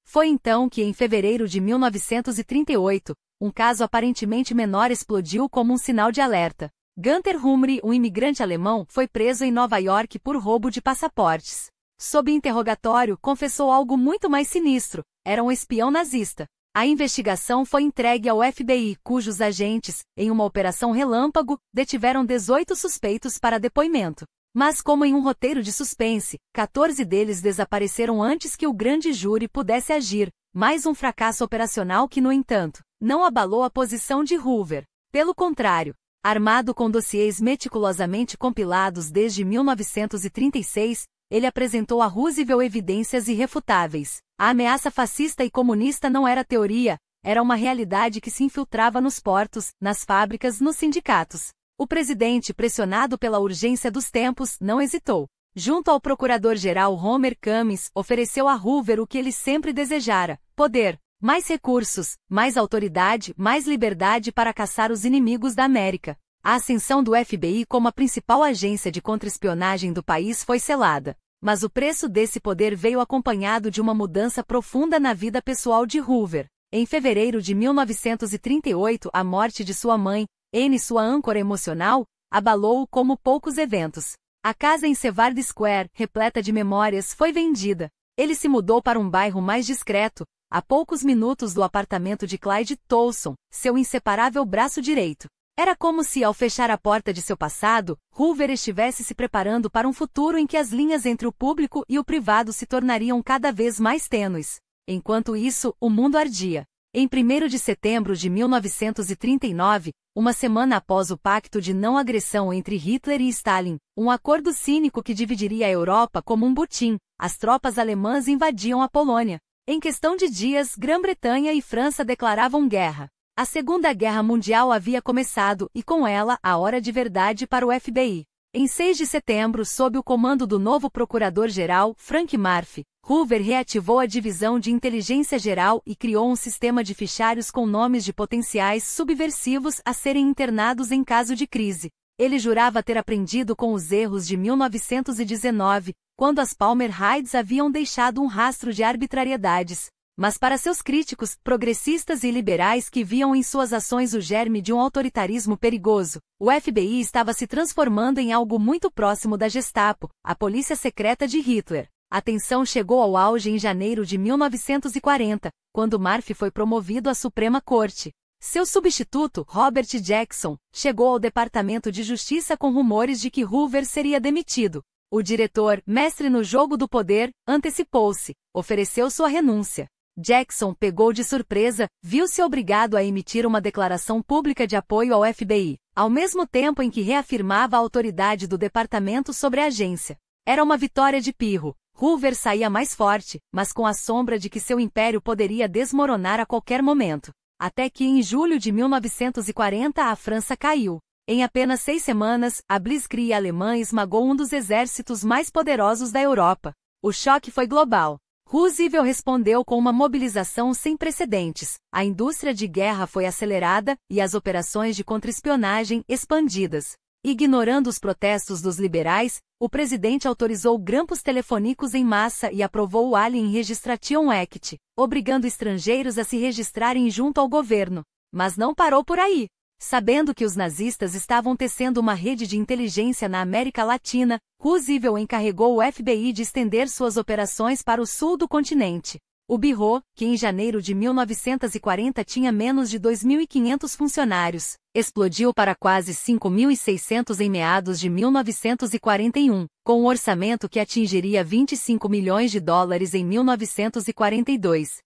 A: Foi então que, em fevereiro de 1938, um caso aparentemente menor explodiu como um sinal de alerta. Gunther Hummri, um imigrante alemão, foi preso em Nova York por roubo de passaportes. Sob interrogatório, confessou algo muito mais sinistro: era um espião nazista. A investigação foi entregue ao FBI, cujos agentes, em uma operação relâmpago, detiveram 18 suspeitos para depoimento. Mas, como em um roteiro de suspense, 14 deles desapareceram antes que o grande júri pudesse agir. Mais um fracasso operacional que, no entanto, não abalou a posição de Hoover. Pelo contrário, armado com dossiês meticulosamente compilados desde 1936, ele apresentou a Roosevelt evidências irrefutáveis. A ameaça fascista e comunista não era teoria, era uma realidade que se infiltrava nos portos, nas fábricas, nos sindicatos. O presidente, pressionado pela urgência dos tempos, não hesitou. Junto ao procurador-geral Homer Cummings, ofereceu a Hoover o que ele sempre desejara: poder, mais recursos, mais autoridade, mais liberdade para caçar os inimigos da América. A ascensão do FBI como a principal agência de contra-espionagem do país foi selada. Mas o preço desse poder veio acompanhado de uma mudança profunda na vida pessoal de Hoover. Em fevereiro de 1938, a morte de sua mãe, Anne, sua âncora emocional, abalou-o como poucos eventos. A casa em Sevard Square, repleta de memórias, foi vendida. Ele se mudou para um bairro mais discreto, a poucos minutos do apartamento de Clyde Tolson, seu inseparável braço direito. Era como se, ao fechar a porta de seu passado, Hoover estivesse se preparando para um futuro em que as linhas entre o público e o privado se tornariam cada vez mais tênues. Enquanto isso, o mundo ardia. Em 1º de setembro de 1939, uma semana após o Pacto de Não Agressão entre Hitler e Stalin, um acordo cínico que dividiria a Europa como um butim, as tropas alemãs invadiam a Polônia. Em questão de dias, Grã-Bretanha e França declaravam guerra. A Segunda Guerra Mundial havia começado e, com ela, a hora de verdade para o FBI. Em 6 de setembro, sob o comando do novo procurador-geral, Frank Murphy, Hoover reativou a Divisão de Inteligência Geral e criou um sistema de fichários com nomes de potenciais subversivos a serem internados em caso de crise. Ele jurava ter aprendido com os erros de 1919, quando as Palmer Raids haviam deixado um rastro de arbitrariedades. Mas para seus críticos, progressistas e liberais que viam em suas ações o germe de um autoritarismo perigoso, o FBI estava se transformando em algo muito próximo da Gestapo, a polícia secreta de Hitler. A tensão chegou ao auge em janeiro de 1940, quando Murphy foi promovido à Suprema Corte. Seu substituto, Robert Jackson, chegou ao Departamento de Justiça com rumores de que Hoover seria demitido. O diretor, mestre no jogo do poder, antecipou-se, ofereceu sua renúncia. Jackson pegou de surpresa, viu-se obrigado a emitir uma declaração pública de apoio ao FBI. ao mesmo tempo em que reafirmava a autoridade do departamento sobre a agência. Era uma vitória de Pirro. Hoover saía mais forte, mas com a sombra de que seu império poderia desmoronar a qualquer momento. Até que em julho de 1940 a França caiu. Em apenas 6 semanas, a Blitzkrieg alemã esmagou um dos exércitos mais poderosos da Europa. O choque foi global. Roosevelt respondeu com uma mobilização sem precedentes. A indústria de guerra foi acelerada e as operações de contra-espionagem expandidas. Ignorando os protestos dos liberais, o presidente autorizou grampos telefônicos em massa e aprovou o Alien Registration Act, obrigando estrangeiros a se registrarem junto ao governo. Mas não parou por aí. Sabendo que os nazistas estavam tecendo uma rede de inteligência na América Latina, Roosevelt encarregou o FBI de estender suas operações para o sul do continente. O Bureau, que em janeiro de 1940 tinha menos de 2.500 funcionários, explodiu para quase 5.600 em meados de 1941, com um orçamento que atingiria 25 milhões de dólares em 1942.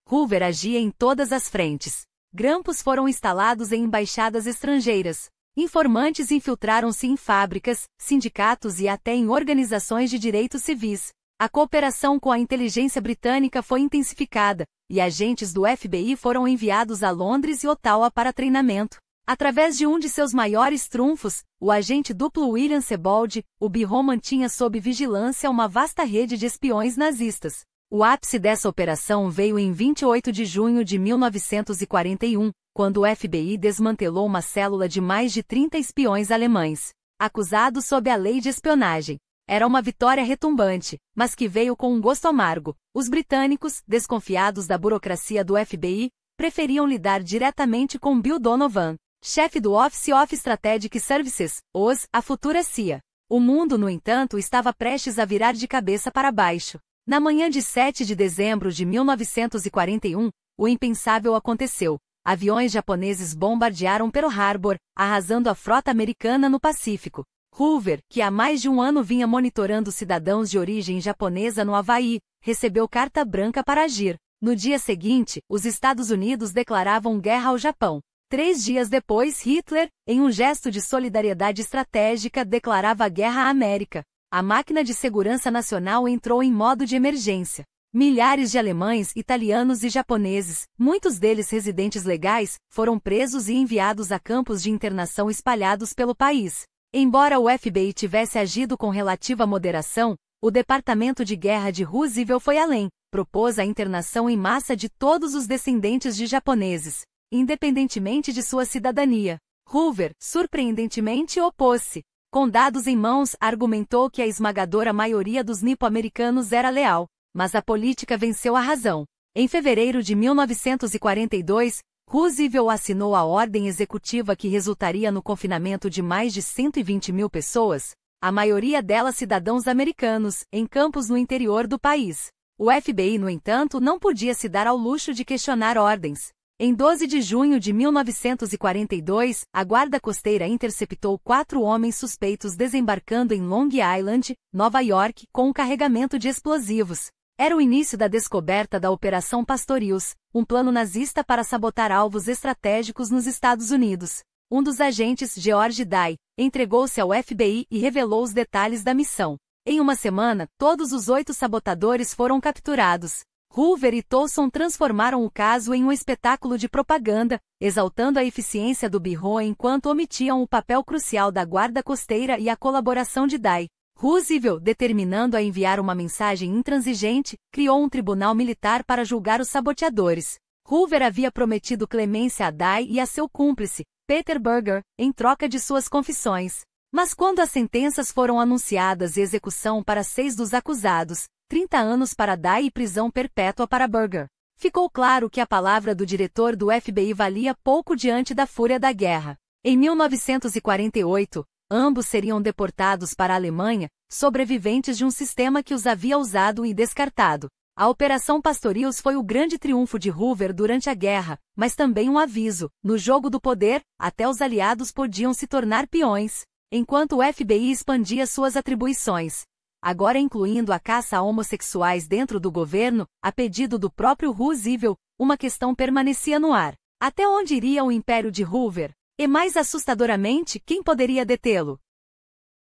A: Hoover agia em todas as frentes. Grampos foram instalados em embaixadas estrangeiras. Informantes infiltraram-se em fábricas, sindicatos e até em organizações de direitos civis. A cooperação com a inteligência britânica foi intensificada, e agentes do FBI foram enviados a Londres e Ottawa para treinamento. Através de um de seus maiores trunfos, o agente duplo William Sebold, o Bureau mantinha sob vigilância uma vasta rede de espiões nazistas. O ápice dessa operação veio em 28 de junho de 1941, quando o FBI desmantelou uma célula de mais de 30 espiões alemães, acusados sob a lei de espionagem. Era uma vitória retumbante, mas que veio com um gosto amargo. Os britânicos, desconfiados da burocracia do FBI, preferiam lidar diretamente com Bill Donovan, chefe do Office of Strategic Services, a futura CIA. O mundo, no entanto, estava prestes a virar de cabeça para baixo. Na manhã de 7 de dezembro de 1941, o impensável aconteceu. Aviões japoneses bombardearam Pearl Harbor, arrasando a frota americana no Pacífico. Hoover, que há mais de um ano vinha monitorando cidadãos de origem japonesa no Havaí, recebeu carta branca para agir. No dia seguinte, os Estados Unidos declaravam guerra ao Japão. 3 dias depois, Hitler, em um gesto de solidariedade estratégica, declarava guerra à América. A máquina de segurança nacional entrou em modo de emergência. Milhares de alemães, italianos e japoneses, muitos deles residentes legais, foram presos e enviados a campos de internação espalhados pelo país. Embora o FBI tivesse agido com relativa moderação, o Departamento de Guerra de Roosevelt foi além, propôs a internação em massa de todos os descendentes de japoneses, independentemente de sua cidadania. Hoover, surpreendentemente, opôs-se. Com dados em mãos, argumentou que a esmagadora maioria dos nipo-americanos era leal, mas a política venceu a razão. Em fevereiro de 1942, Roosevelt assinou a ordem executiva que resultaria no confinamento de mais de 120 mil pessoas, a maioria delas cidadãos americanos, em campos no interior do país. O FBI, no entanto, não podia se dar ao luxo de questionar ordens. Em 12 de junho de 1942, a Guarda Costeira interceptou 4 homens suspeitos desembarcando em Long Island, Nova York, com um carregamento de explosivos. Era o início da descoberta da Operação Pastorius, um plano nazista para sabotar alvos estratégicos nos Estados Unidos. Um dos agentes, George Day, entregou-se ao FBI e revelou os detalhes da missão. Em uma semana, todos os 8 sabotadores foram capturados. Hoover e Towson transformaram o caso em um espetáculo de propaganda, exaltando a eficiência do Bureau enquanto omitiam o papel crucial da Guarda Costeira e a colaboração de Day. Roosevelt, determinando a enviar uma mensagem intransigente, criou um tribunal militar para julgar os saboteadores. Hoover havia prometido clemência a Day e a seu cúmplice, Peter Berger, em troca de suas confissões. Mas quando as sentenças foram anunciadas e execução para 6 dos acusados, 30 anos para Day e prisão perpétua para Berger, ficou claro que a palavra do diretor do FBI valia pouco diante da fúria da guerra. Em 1948, ambos seriam deportados para a Alemanha, sobreviventes de um sistema que os havia usado e descartado. A Operação Pastorius foi o grande triunfo de Hoover durante a guerra, mas também um aviso: no jogo do poder, até os aliados podiam se tornar peões. Enquanto o FBI expandia suas atribuições, agora incluindo a caça a homossexuais dentro do governo, a pedido do próprio Roosevelt, uma questão permanecia no ar. Até onde iria o império de Hoover? E mais assustadoramente, quem poderia detê-lo?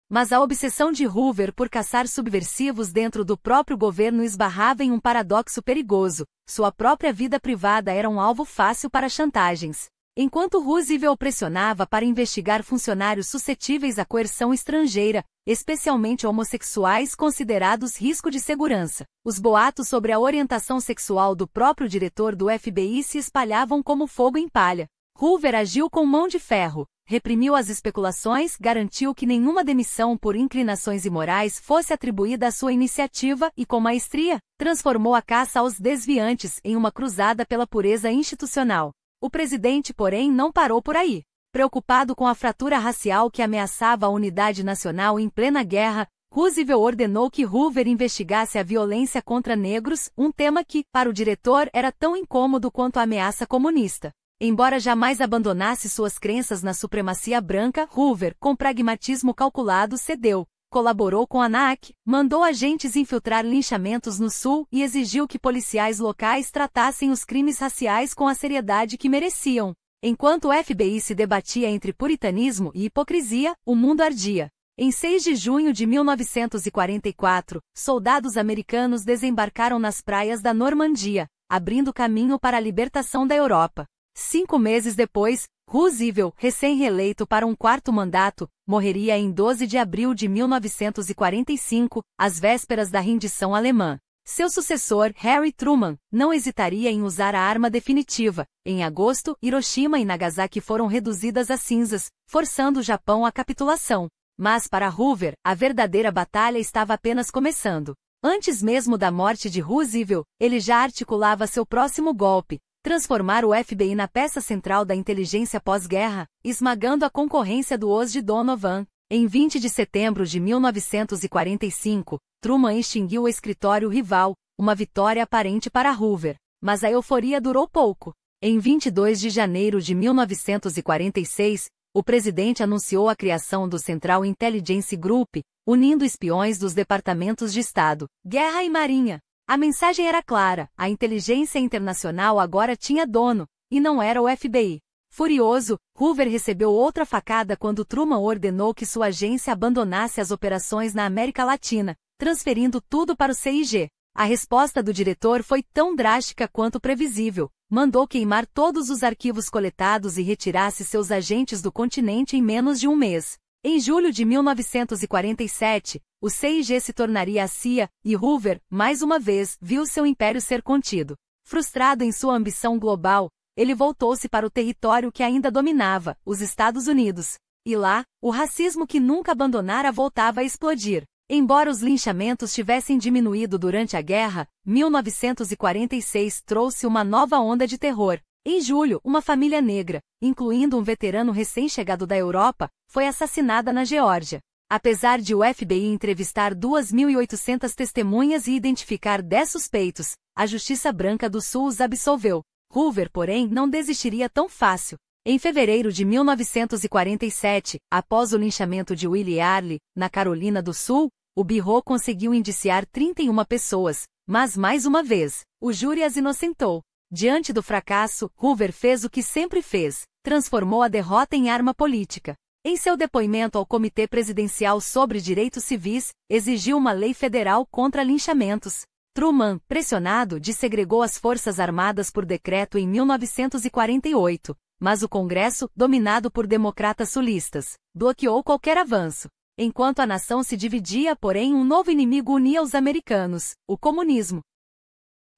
A: Mas a obsessão de Hoover por caçar subversivos dentro do próprio governo esbarrava em um paradoxo perigoso: sua própria vida privada era um alvo fácil para chantagens. Enquanto Roosevelt pressionava para investigar funcionários suscetíveis à coerção estrangeira, especialmente homossexuais considerados risco de segurança, os boatos sobre a orientação sexual do próprio diretor do FBI se espalhavam como fogo em palha. Hoover agiu com mão de ferro, reprimiu as especulações, garantiu que nenhuma demissão por inclinações imorais fosse atribuída à sua iniciativa e, com maestria, transformou a caça aos desviantes em uma cruzada pela pureza institucional. O presidente, porém, não parou por aí. Preocupado com a fratura racial que ameaçava a unidade nacional em plena guerra, Roosevelt ordenou que Hoover investigasse a violência contra negros, um tema que, para o diretor, era tão incômodo quanto a ameaça comunista. Embora jamais abandonasse suas crenças na supremacia branca, Hoover, com pragmatismo calculado, cedeu. Colaborou com a NAAC, mandou agentes infiltrar linchamentos no Sul e exigiu que policiais locais tratassem os crimes raciais com a seriedade que mereciam. Enquanto o FBI se debatia entre puritanismo e hipocrisia, o mundo ardia. Em 6 de junho de 1944, soldados americanos desembarcaram nas praias da Normandia, abrindo caminho para a libertação da Europa. 5 meses depois, Roosevelt, recém-reeleito para um 4º mandato, morreria em 12 de abril de 1945, às vésperas da rendição alemã. Seu sucessor, Harry Truman, não hesitaria em usar a arma definitiva. Em agosto, Hiroshima e Nagasaki foram reduzidas a cinzas, forçando o Japão à capitulação. Mas para Hoover, a verdadeira batalha estava apenas começando. Antes mesmo da morte de Roosevelt, ele já articulava seu próximo golpe: transformar o FBI na peça central da inteligência pós-guerra, esmagando a concorrência do Os de Donovan. Em 20 de setembro de 1945, Truman extinguiu o escritório rival, uma vitória aparente para Hoover. Mas a euforia durou pouco. Em 22 de janeiro de 1946, o presidente anunciou a criação do Central Intelligence Group, unindo espiões dos departamentos de Estado, Guerra e Marinha. A mensagem era clara: a inteligência internacional agora tinha dono, e não era o FBI. Furioso, Hoover recebeu outra facada quando Truman ordenou que sua agência abandonasse as operações na América Latina, transferindo tudo para o CIG. A resposta do diretor foi tão drástica quanto previsível: mandou queimar todos os arquivos coletados e retirasse seus agentes do continente em menos de um mês. Em julho de 1947, o CIG se tornaria a CIA, e Hoover, mais uma vez, viu seu império ser contido. Frustrado em sua ambição global, ele voltou-se para o território que ainda dominava, os Estados Unidos. E lá, o racismo que nunca abandonara voltava a explodir. Embora os linchamentos tivessem diminuído durante a guerra, 1946 trouxe uma nova onda de terror. Em julho, uma família negra, incluindo um veterano recém-chegado da Europa, foi assassinada na Geórgia. Apesar de o FBI entrevistar 2.800 testemunhas e identificar 10 suspeitos, a Justiça Branca do Sul os absolveu. Hoover, porém, não desistiria tão fácil. Em fevereiro de 1947, após o linchamento de Willie Early, na Carolina do Sul, o Bureau conseguiu indiciar 31 pessoas, mas mais uma vez, o júri as inocentou. Diante do fracasso, Hoover fez o que sempre fez: transformou a derrota em arma política. Em seu depoimento ao Comitê Presidencial sobre Direitos Civis, exigiu uma lei federal contra linchamentos. Truman, pressionado, dessegregou as Forças Armadas por decreto em 1948, mas o Congresso, dominado por democratas sulistas, bloqueou qualquer avanço. Enquanto a nação se dividia, porém, um novo inimigo unia os americanos: o comunismo.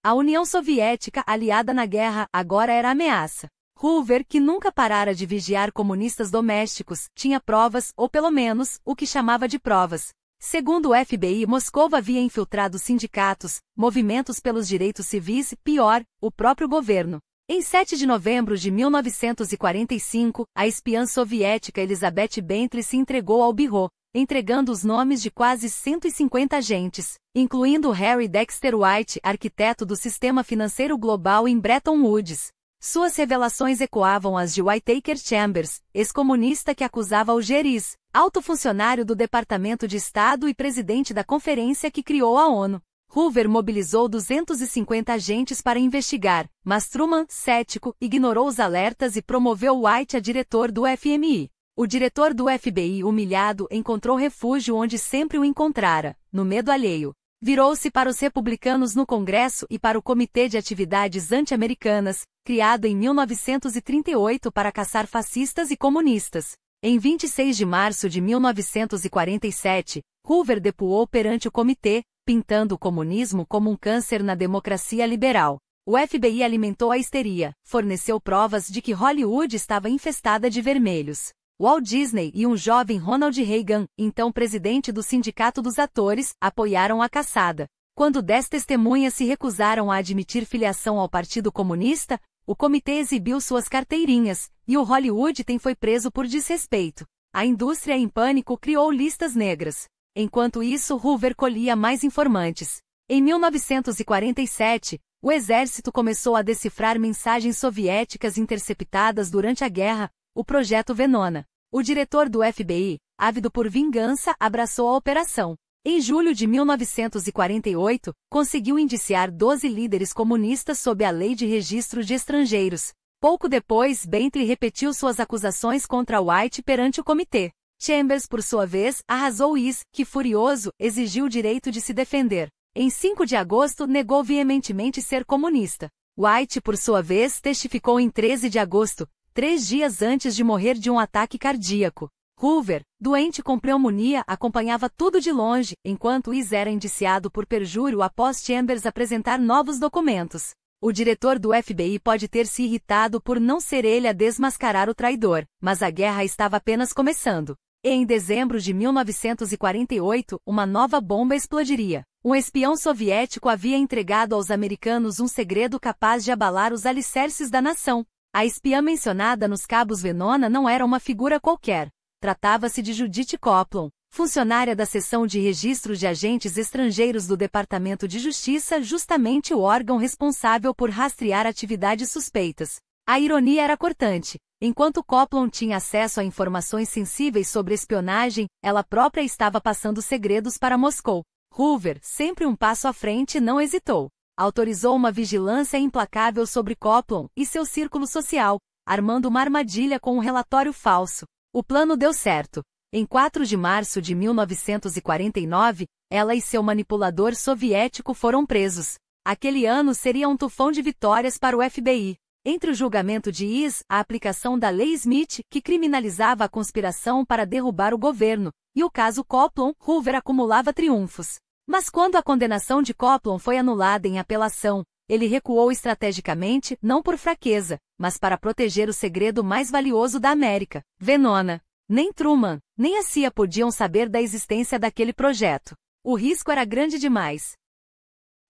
A: A União Soviética, aliada na guerra, agora era ameaça. Hoover, que nunca parara de vigiar comunistas domésticos, tinha provas, ou pelo menos, o que chamava de provas. Segundo o FBI, Moscou havia infiltrado sindicatos, movimentos pelos direitos civis, pior, o próprio governo. Em 7 de novembro de 1945, a espiã soviética Elizabeth Bentley se entregou ao Bureau, entregando os nomes de quase 150 agentes, incluindo Harry Dexter White, arquiteto do sistema financeiro global em Bretton Woods. Suas revelações ecoavam as de Whittaker Chambers, ex-comunista que acusava Algeris, alto funcionário do Departamento de Estado e presidente da conferência que criou a ONU. Hoover mobilizou 250 agentes para investigar, mas Truman, cético, ignorou os alertas e promoveu White a diretor do FMI. O diretor do FBI, humilhado, encontrou refúgio onde sempre o encontrara, no medo alheio. Virou-se para os republicanos no Congresso e para o Comitê de Atividades Anti-Americanas, criado em 1938 para caçar fascistas e comunistas. Em 26 de março de 1947, Hoover depoou perante o comitê, pintando o comunismo como um câncer na democracia liberal. O FBI alimentou a histeria, forneceu provas de que Hollywood estava infestada de vermelhos. Walt Disney e um jovem Ronald Reagan, então presidente do Sindicato dos Atores, apoiaram a caçada. Quando 10 testemunhas se recusaram a admitir filiação ao Partido Comunista, o comitê exibiu suas carteirinhas, e o Hollywood foi preso por desrespeito. A indústria em pânico criou listas negras. Enquanto isso, Hoover colhia mais informantes. Em 1947, o exército começou a decifrar mensagens soviéticas interceptadas durante a guerra, o Projeto Venona. O diretor do FBI, ávido por vingança, abraçou a operação. Em julho de 1948, conseguiu indiciar 12 líderes comunistas sob a Lei de Registro de Estrangeiros. Pouco depois, Bentley repetiu suas acusações contra White perante o comitê. Chambers, por sua vez, arrasou que, furioso, exigiu o direito de se defender. Em 5 de agosto, negou veementemente ser comunista. White, por sua vez, testificou em 13 de agosto, 3 dias antes de morrer de um ataque cardíaco. Hoover, doente com pneumonia, acompanhava tudo de longe, enquanto era indiciado por perjúrio após Chambers apresentar novos documentos. O diretor do FBI pode ter se irritado por não ser ele a desmascarar o traidor, mas a guerra estava apenas começando. E em dezembro de 1948, uma nova bomba explodiria. Um espião soviético havia entregado aos americanos um segredo capaz de abalar os alicerces da nação. A espiã mencionada nos cabos Venona não era uma figura qualquer. Tratava-se de Judith Coplon, funcionária da seção de registro de agentes estrangeiros do Departamento de Justiça, justamente o órgão responsável por rastrear atividades suspeitas. A ironia era cortante. Enquanto Coplon tinha acesso a informações sensíveis sobre espionagem, ela própria estava passando segredos para Moscou. Hoover, sempre um passo à frente, não hesitou. Autorizou uma vigilância implacável sobre Coplon e seu círculo social, armando uma armadilha com um relatório falso. O plano deu certo. Em 4 de março de 1949, ela e seu manipulador soviético foram presos. Aquele ano seria um tufão de vitórias para o FBI. Entre o julgamento de a aplicação da Lei Smith, que criminalizava a conspiração para derrubar o governo, e o caso Coplon, Hoover acumulava triunfos. Mas quando a condenação de Coplon foi anulada em apelação, ele recuou estrategicamente, não por fraqueza, mas para proteger o segredo mais valioso da América, Venona. Nem Truman, nem a CIA podiam saber da existência daquele projeto. O risco era grande demais.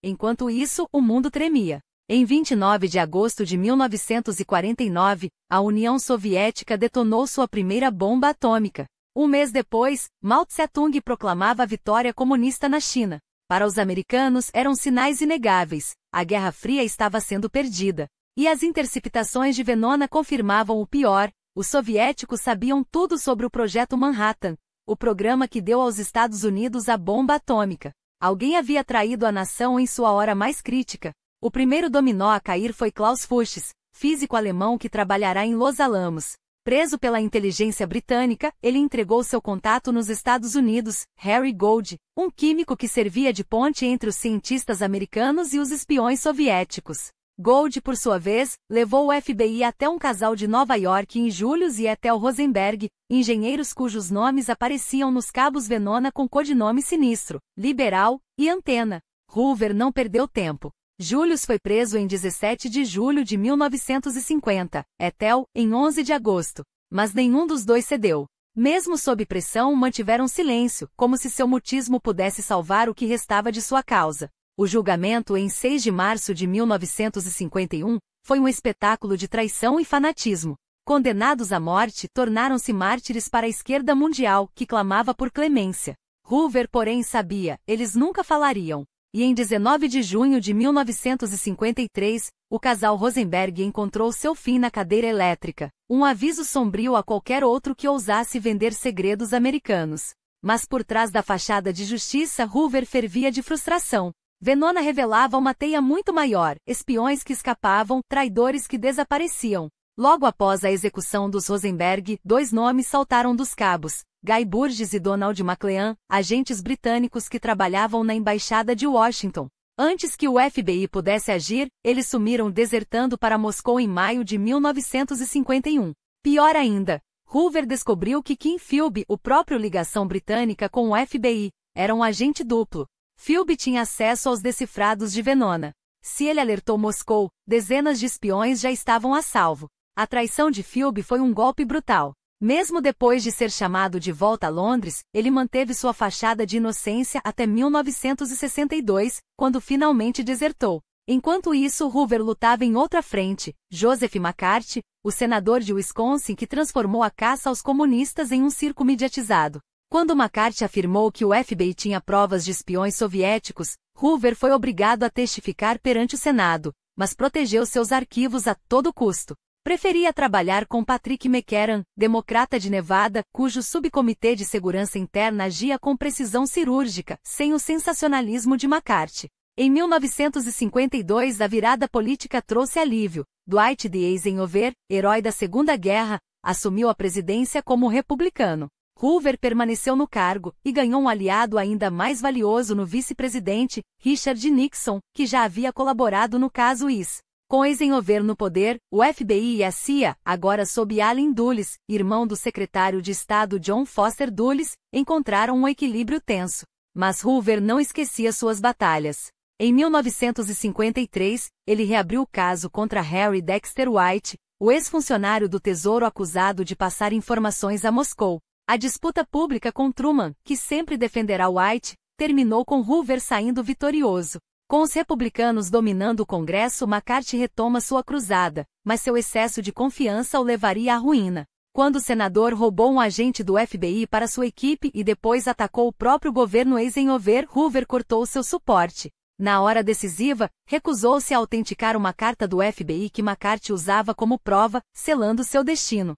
A: Enquanto isso, o mundo tremia. Em 29 de agosto de 1949, a União Soviética detonou sua primeira bomba atômica. Um mês depois, Mao Tse-tung proclamava a vitória comunista na China. Para os americanos eram sinais inegáveis, a Guerra Fria estava sendo perdida. E as interceptações de Venona confirmavam o pior, os soviéticos sabiam tudo sobre o Projeto Manhattan, o programa que deu aos Estados Unidos a bomba atômica. Alguém havia traído a nação em sua hora mais crítica. O primeiro dominó a cair foi Klaus Fuchs, físico alemão que trabalhará em Los Alamos. Preso pela inteligência britânica, ele entregou seu contato nos Estados Unidos, Harry Gold, um químico que servia de ponte entre os cientistas americanos e os espiões soviéticos. Gold, por sua vez, levou o FBI até um casal de Nova York em Julius e Ethel Rosenberg, engenheiros cujos nomes apareciam nos cabos Venona com codinome sinistro, Liberal e Antena. Hoover não perdeu tempo. Julius foi preso em 17 de julho de 1950, Ethel, em 11 de agosto. Mas nenhum dos dois cedeu. Mesmo sob pressão, mantiveram silêncio, como se seu mutismo pudesse salvar o que restava de sua causa. O julgamento em 6 de março de 1951 foi um espetáculo de traição e fanatismo. Condenados à morte, tornaram-se mártires para a esquerda mundial, que clamava por clemência. Hoover, porém, sabia, eles nunca falariam. E em 19 de junho de 1953, o casal Rosenberg encontrou seu fim na cadeira elétrica, um aviso sombrio a qualquer outro que ousasse vender segredos americanos. Mas por trás da fachada de justiça, Hoover fervia de frustração. Venona revelava uma teia muito maior, espiões que escapavam, traidores que desapareciam. Logo após a execução dos Rosenberg, 2 nomes saltaram dos cabos: Guy Burgess e Donald Maclean, agentes britânicos que trabalhavam na Embaixada de Washington. Antes que o FBI pudesse agir, eles sumiram desertando para Moscou em maio de 1951. Pior ainda, Hoover descobriu que Kim Philby, o próprio ligação britânica com o FBI, era um agente duplo. Philby tinha acesso aos decifrados de Venona. Se ele alertou Moscou, dezenas de espiões já estavam a salvo. A traição de Philby foi um golpe brutal. Mesmo depois de ser chamado de volta a Londres, ele manteve sua fachada de inocência até 1962, quando finalmente desertou. Enquanto isso, Hoover lutava em outra frente. Joseph McCarthy, o senador de Wisconsin que transformou a caça aos comunistas em um circo mediatizado. Quando McCarthy afirmou que o FBI tinha provas de espiões soviéticos, Hoover foi obrigado a testificar perante o Senado, mas protegeu seus arquivos a todo custo. Preferia trabalhar com Patrick McCarran, democrata de Nevada, cujo subcomitê de segurança interna agia com precisão cirúrgica, sem o sensacionalismo de McCarthy. Em 1952, a virada política trouxe alívio. Dwight D. Eisenhower, herói da Segunda Guerra, assumiu a presidência como republicano. Hoover permaneceu no cargo e ganhou um aliado ainda mais valioso no vice-presidente, Richard Nixon, que já havia colaborado no caso IS. Com Eisenhower no poder, o FBI e a CIA, agora sob Allen Dulles, irmão do secretário de Estado John Foster Dulles, encontraram um equilíbrio tenso. Mas Hoover não esquecia suas batalhas. Em 1953, ele reabriu o caso contra Harry Dexter White, o ex-funcionário do Tesouro acusado de passar informações a Moscou. A disputa pública com Truman, que sempre defenderá White, terminou com Hoover saindo vitorioso. Com os republicanos dominando o Congresso, McCarthy retoma sua cruzada, mas seu excesso de confiança o levaria à ruína. Quando o senador roubou um agente do FBI para sua equipe e depois atacou o próprio governo Eisenhower, Hoover cortou seu suporte. Na hora decisiva, recusou-se a autenticar uma carta do FBI que McCarthy usava como prova, selando seu destino.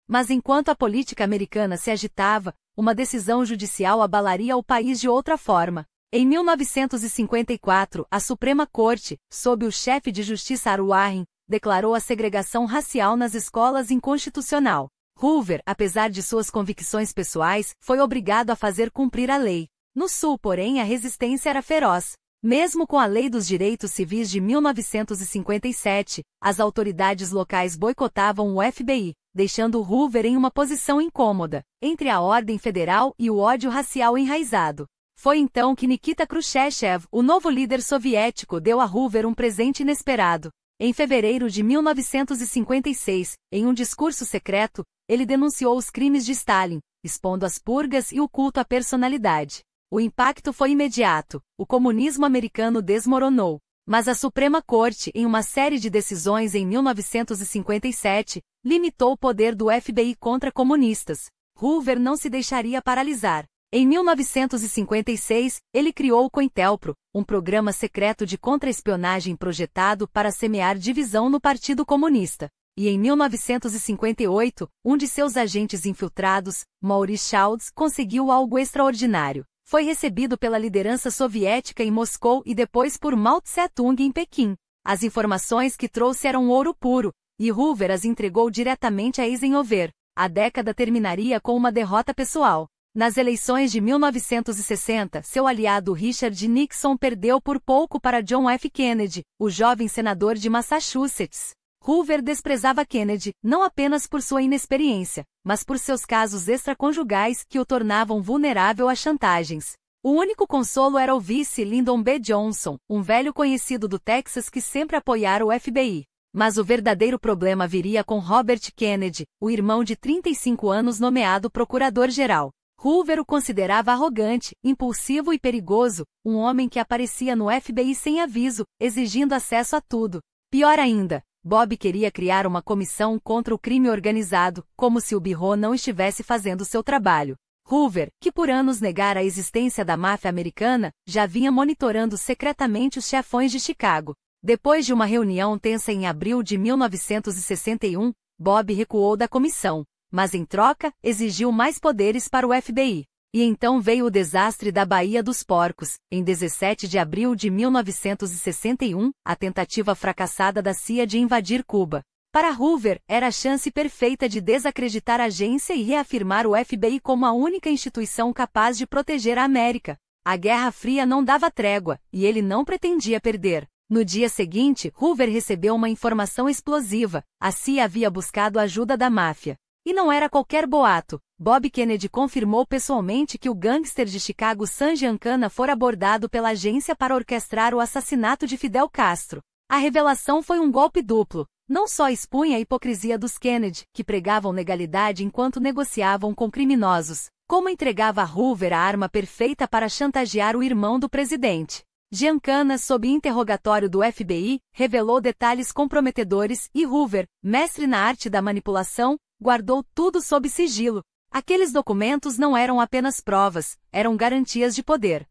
A: Mas enquanto a política americana se agitava, uma decisão judicial abalaria o país de outra forma. Em 1954, a Suprema Corte, sob o chefe de justiça Art Warren, declarou a segregação racial nas escolas inconstitucional. Hoover, apesar de suas convicções pessoais, foi obrigado a fazer cumprir a lei. No Sul, porém, a resistência era feroz. Mesmo com a Lei dos Direitos Civis de 1957, as autoridades locais boicotavam o FBI, deixando Hoover em uma posição incômoda, entre a ordem federal e o ódio racial enraizado. Foi então que Nikita Khrushchev, o novo líder soviético, deu a Hoover um presente inesperado. Em fevereiro de 1956, em um discurso secreto, ele denunciou os crimes de Stalin, expondo as purgas e o culto à personalidade. O impacto foi imediato, o comunismo americano desmoronou. Mas a Suprema Corte, em uma série de decisões em 1957, limitou o poder do FBI contra comunistas. Hoover não se deixaria paralisar. Em 1956, ele criou o COINTELPRO, um programa secreto de contra-espionagem projetado para semear divisão no Partido Comunista. E em 1958, um de seus agentes infiltrados, Maurice Schultz, conseguiu algo extraordinário. Foi recebido pela liderança soviética em Moscou e depois por Mao Tse-tung em Pequim. As informações que trouxe eram ouro puro, e Hoover as entregou diretamente a Eisenhower. A década terminaria com uma derrota pessoal. Nas eleições de 1960, seu aliado Richard Nixon perdeu por pouco para John F. Kennedy, o jovem senador de Massachusetts. Hoover desprezava Kennedy, não apenas por sua inexperiência, mas por seus casos extraconjugais que o tornavam vulnerável a chantagens. O único consolo era o vice Lyndon B. Johnson, um velho conhecido do Texas que sempre apoiara o FBI. Mas o verdadeiro problema viria com Robert Kennedy, o irmão de 35 anos nomeado procurador-geral. Hoover o considerava arrogante, impulsivo e perigoso, um homem que aparecia no FBI sem aviso, exigindo acesso a tudo. Pior ainda, Bob queria criar uma comissão contra o crime organizado, como se o Bureau não estivesse fazendo seu trabalho. Hoover, que por anos negara a existência da máfia americana, já vinha monitorando secretamente os chefões de Chicago. Depois de uma reunião tensa em abril de 1961, Bob recuou da comissão. Mas em troca, exigiu mais poderes para o FBI. E então veio o desastre da Baía dos Porcos. Em 17 de abril de 1961, a tentativa fracassada da CIA de invadir Cuba. Para Hoover, era a chance perfeita de desacreditar a agência e reafirmar o FBI como a única instituição capaz de proteger a América. A Guerra Fria não dava trégua, e ele não pretendia perder. No dia seguinte, Hoover recebeu uma informação explosiva. A CIA havia buscado a ajuda da máfia. E não era qualquer boato. Bob Kennedy confirmou pessoalmente que o gangster de Chicago Sam Giancana fora abordado pela agência para orquestrar o assassinato de Fidel Castro. A revelação foi um golpe duplo. Não só expunha a hipocrisia dos Kennedy, que pregavam legalidade enquanto negociavam com criminosos, como entregava a Hoover a arma perfeita para chantagear o irmão do presidente. Giancana, sob interrogatório do FBI, revelou detalhes comprometedores e Hoover, mestre na arte da manipulação, guardou tudo sob sigilo. Aqueles documentos não eram apenas provas, eram garantias de poder.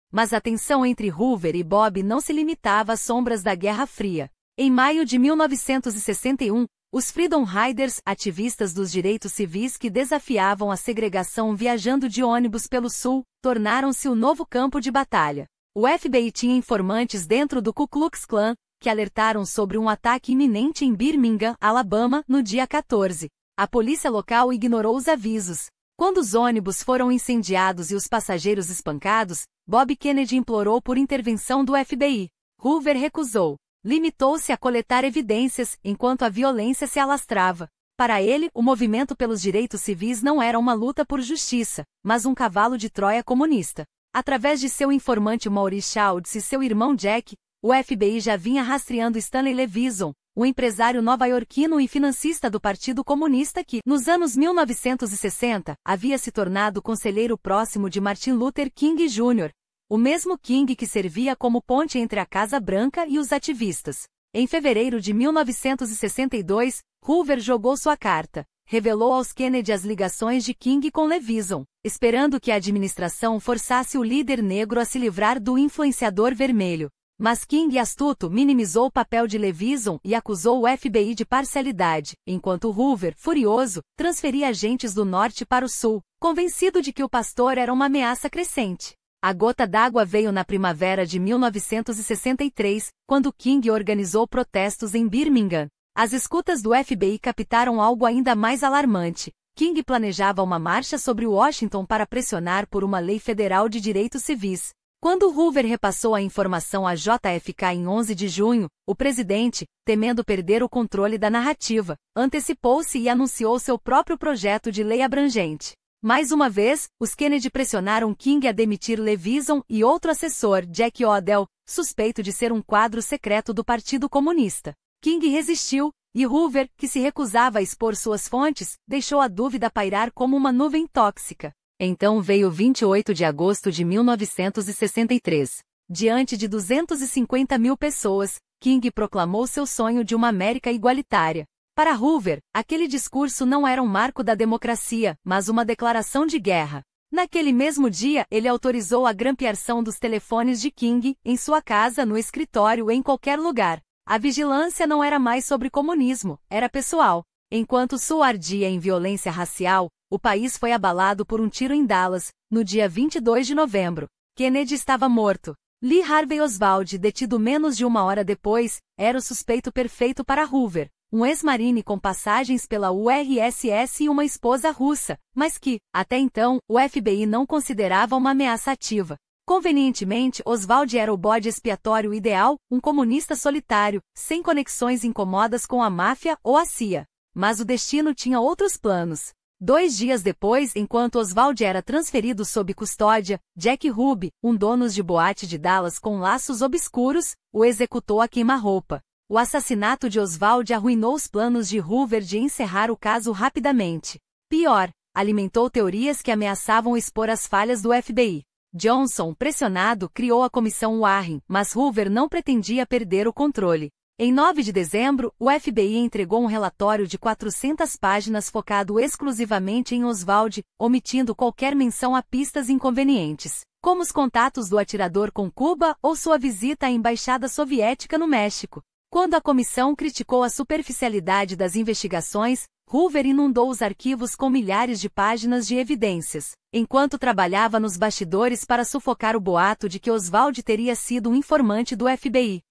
A: Mas a tensão entre Hoover e Bob não se limitava às sombras da Guerra Fria. Em maio de 1961, os Freedom Riders, ativistas dos direitos civis que desafiavam a segregação viajando de ônibus pelo sul, tornaram-se o novo campo de batalha. O FBI tinha informantes dentro do Ku Klux Klan, que alertaram sobre um ataque iminente em Birmingham, Alabama, no dia 14. A polícia local ignorou os avisos. Quando os ônibus foram incendiados e os passageiros espancados, Bob Kennedy implorou por intervenção do FBI. Hoover recusou. Limitou-se a coletar evidências, enquanto a violência se alastrava. Para ele, o movimento pelos direitos civis não era uma luta por justiça, mas um cavalo de Troia comunista. Através de seu informante Maurice Childs e seu irmão Jack, o FBI já vinha rastreando Stanley Levison, o empresário nova-iorquino e financista do Partido Comunista que, nos anos 1960, havia se tornado conselheiro próximo de Martin Luther King Jr., o mesmo King que servia como ponte entre a Casa Branca e os ativistas. Em fevereiro de 1962, Hoover jogou sua carta. Revelou aos Kennedy as ligações de King com Levison, esperando que a administração forçasse o líder negro a se livrar do influenciador vermelho. Mas King, astuto, minimizou o papel de Levison e acusou o FBI de parcialidade, enquanto Hoover, furioso, transferia agentes do norte para o sul, convencido de que o pastor era uma ameaça crescente. A gota d'água veio na primavera de 1963, quando King organizou protestos em Birmingham. As escutas do FBI captaram algo ainda mais alarmante. King planejava uma marcha sobre Washington para pressionar por uma lei federal de direitos civis. Quando Hoover repassou a informação a JFK em 11 de junho, o presidente, temendo perder o controle da narrativa, antecipou-se e anunciou seu próprio projeto de lei abrangente. Mais uma vez, os Kennedy pressionaram King a demitir Levison e outro assessor, Jack Odell, suspeito de ser um quadro secreto do Partido Comunista. King resistiu, e Hoover, que se recusava a expor suas fontes, deixou a dúvida pairar como uma nuvem tóxica. Então veio 28 de agosto de 1963. Diante de 250 mil pessoas, King proclamou seu sonho de uma América igualitária. Para Hoover, aquele discurso não era um marco da democracia, mas uma declaração de guerra. Naquele mesmo dia, ele autorizou a grampeação dos telefones de King, em sua casa, no escritório, em qualquer lugar. A vigilância não era mais sobre comunismo, era pessoal. Enquanto o Sul ardia em violência racial, o país foi abalado por um tiro em Dallas, no dia 22 de novembro. Kennedy estava morto. Lee Harvey Oswald, detido menos de uma hora depois, era o suspeito perfeito para Hoover, um ex-marine com passagens pela URSS e uma esposa russa, mas que, até então, o FBI não considerava uma ameaça ativa. Convenientemente, Oswald era o bode expiatório ideal, um comunista solitário, sem conexões incômodas com a máfia ou a CIA. Mas o destino tinha outros planos. 2 dias depois, enquanto Oswald era transferido sob custódia, Jack Ruby, um dono de boate de Dallas com laços obscuros, o executou a queima-roupa. O assassinato de Oswald arruinou os planos de Hoover de encerrar o caso rapidamente. Pior, alimentou teorias que ameaçavam expor as falhas do FBI. Johnson, pressionado, criou a Comissão Warren, mas Hoover não pretendia perder o controle. Em 9 de dezembro, o FBI entregou um relatório de 400 páginas focado exclusivamente em Oswald, omitindo qualquer menção a pistas inconvenientes, como os contatos do atirador com Cuba ou sua visita à embaixada soviética no México. Quando a comissão criticou a superficialidade das investigações, Hoover inundou os arquivos com milhares de páginas de evidências, enquanto trabalhava nos bastidores para sufocar o boato de que Oswald teria sido um informante do FBI.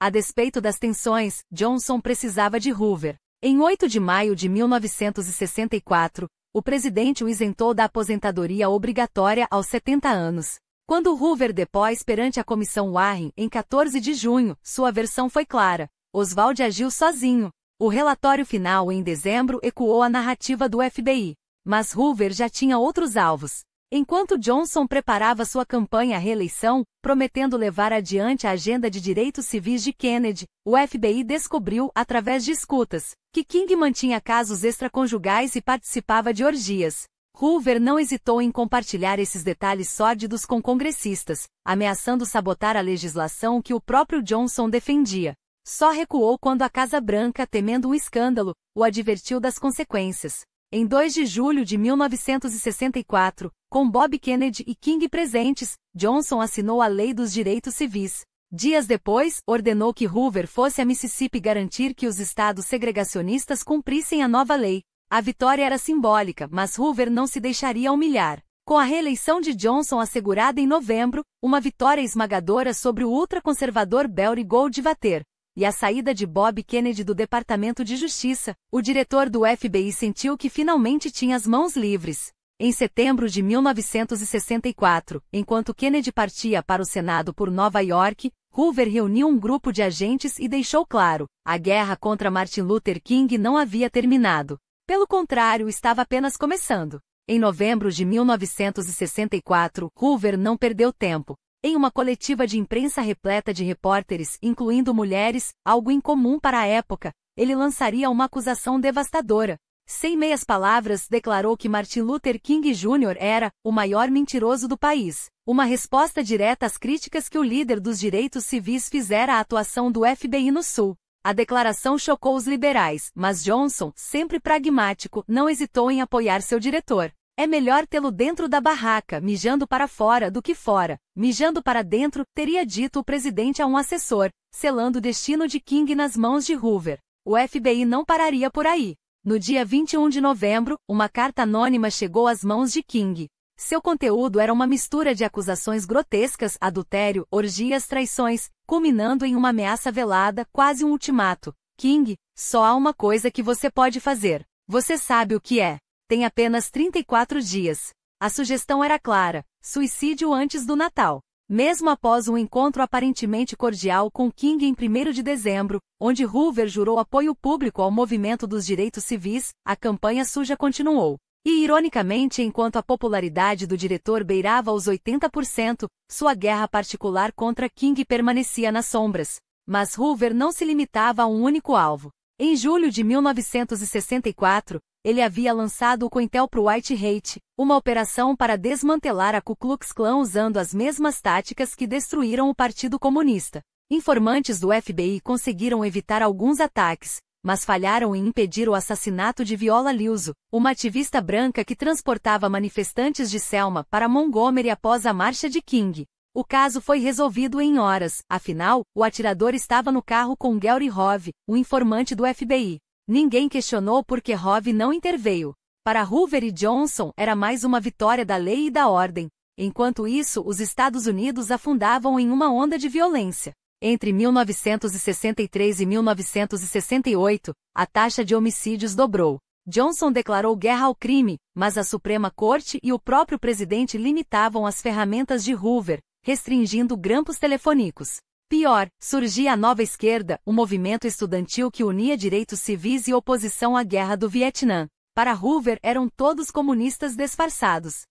A: A despeito das tensões, Johnson precisava de Hoover. Em 8 de maio de 1964, o presidente o isentou da aposentadoria obrigatória aos 70 anos. Quando Hoover depôs perante a Comissão Warren em 14 de junho, sua versão foi clara: Oswald agiu sozinho. O relatório final em dezembro ecoou a narrativa do FBI. Mas Hoover já tinha outros alvos. Enquanto Johnson preparava sua campanha à reeleição, prometendo levar adiante a agenda de direitos civis de Kennedy, o FBI descobriu, através de escutas, que King mantinha casos extraconjugais e participava de orgias. Hoover não hesitou em compartilhar esses detalhes sórdidos com congressistas, ameaçando sabotar a legislação que o próprio Johnson defendia. Só recuou quando a Casa Branca, temendo um escândalo, o advertiu das consequências. Em 2 de julho de 1964, com Bob Kennedy e King presentes, Johnson assinou a Lei dos Direitos Civis. Dias depois, ordenou que Hoover fosse a Mississippi garantir que os estados segregacionistas cumprissem a nova lei. A vitória era simbólica, mas Hoover não se deixaria humilhar. Com a reeleição de Johnson assegurada em novembro, uma vitória esmagadora sobre o ultraconservador Barry Goldwater, e a saída de Bob Kennedy do Departamento de Justiça, o diretor do FBI sentiu que finalmente tinha as mãos livres. Em setembro de 1964, enquanto Kennedy partia para o Senado por Nova York, Hoover reuniu um grupo de agentes e deixou claro: a guerra contra Martin Luther King não havia terminado. Pelo contrário, estava apenas começando. Em novembro de 1964, Hoover não perdeu tempo. Em uma coletiva de imprensa repleta de repórteres, incluindo mulheres, algo incomum para a época, ele lançaria uma acusação devastadora. Sem meias palavras, declarou que Martin Luther King Jr. era o maior mentiroso do país. Uma resposta direta às críticas que o líder dos direitos civis fizera à atuação do FBI no Sul. A declaração chocou os liberais, mas Johnson, sempre pragmático, não hesitou em apoiar seu diretor. É melhor tê-lo dentro da barraca, mijando para fora, do que fora, mijando para dentro, teria dito o presidente a um assessor, selando o destino de King nas mãos de Hoover. O FBI não pararia por aí. No dia 21 de novembro, uma carta anônima chegou às mãos de King. Seu conteúdo era uma mistura de acusações grotescas, adultério, orgias, traições, culminando em uma ameaça velada, quase um ultimato. King, só há uma coisa que você pode fazer. Você sabe o que é. Tem apenas 34 dias. A sugestão era clara: suicídio antes do Natal. Mesmo após um encontro aparentemente cordial com King em 1º de dezembro, onde Hoover jurou apoio público ao movimento dos direitos civis, a campanha suja continuou. E, ironicamente, enquanto a popularidade do diretor beirava os 80%, sua guerra particular contra King permanecia nas sombras. Mas Hoover não se limitava a um único alvo. Em julho de 1964, ele havia lançado o Cointelpro White Hat, uma operação para desmantelar a Ku Klux Klan usando as mesmas táticas que destruíram o Partido Comunista. Informantes do FBI conseguiram evitar alguns ataques, mas falharam em impedir o assassinato de Viola Liuzzo, uma ativista branca que transportava manifestantes de Selma para Montgomery após a marcha de King. O caso foi resolvido em horas, afinal, o atirador estava no carro com Gary Hove, um informante do FBI. Ninguém questionou por que Hove não interveio. Para Hoover e Johnson, era mais uma vitória da lei e da ordem. Enquanto isso, os Estados Unidos afundavam em uma onda de violência. Entre 1963 e 1968, a taxa de homicídios dobrou. Johnson declarou guerra ao crime, mas a Suprema Corte e o próprio presidente limitavam as ferramentas de Hoover, restringindo grampos telefônicos. Pior, surgia a Nova Esquerda, um movimento estudantil que unia direitos civis e oposição à Guerra do Vietnã. Para Hoover eram todos comunistas disfarçados.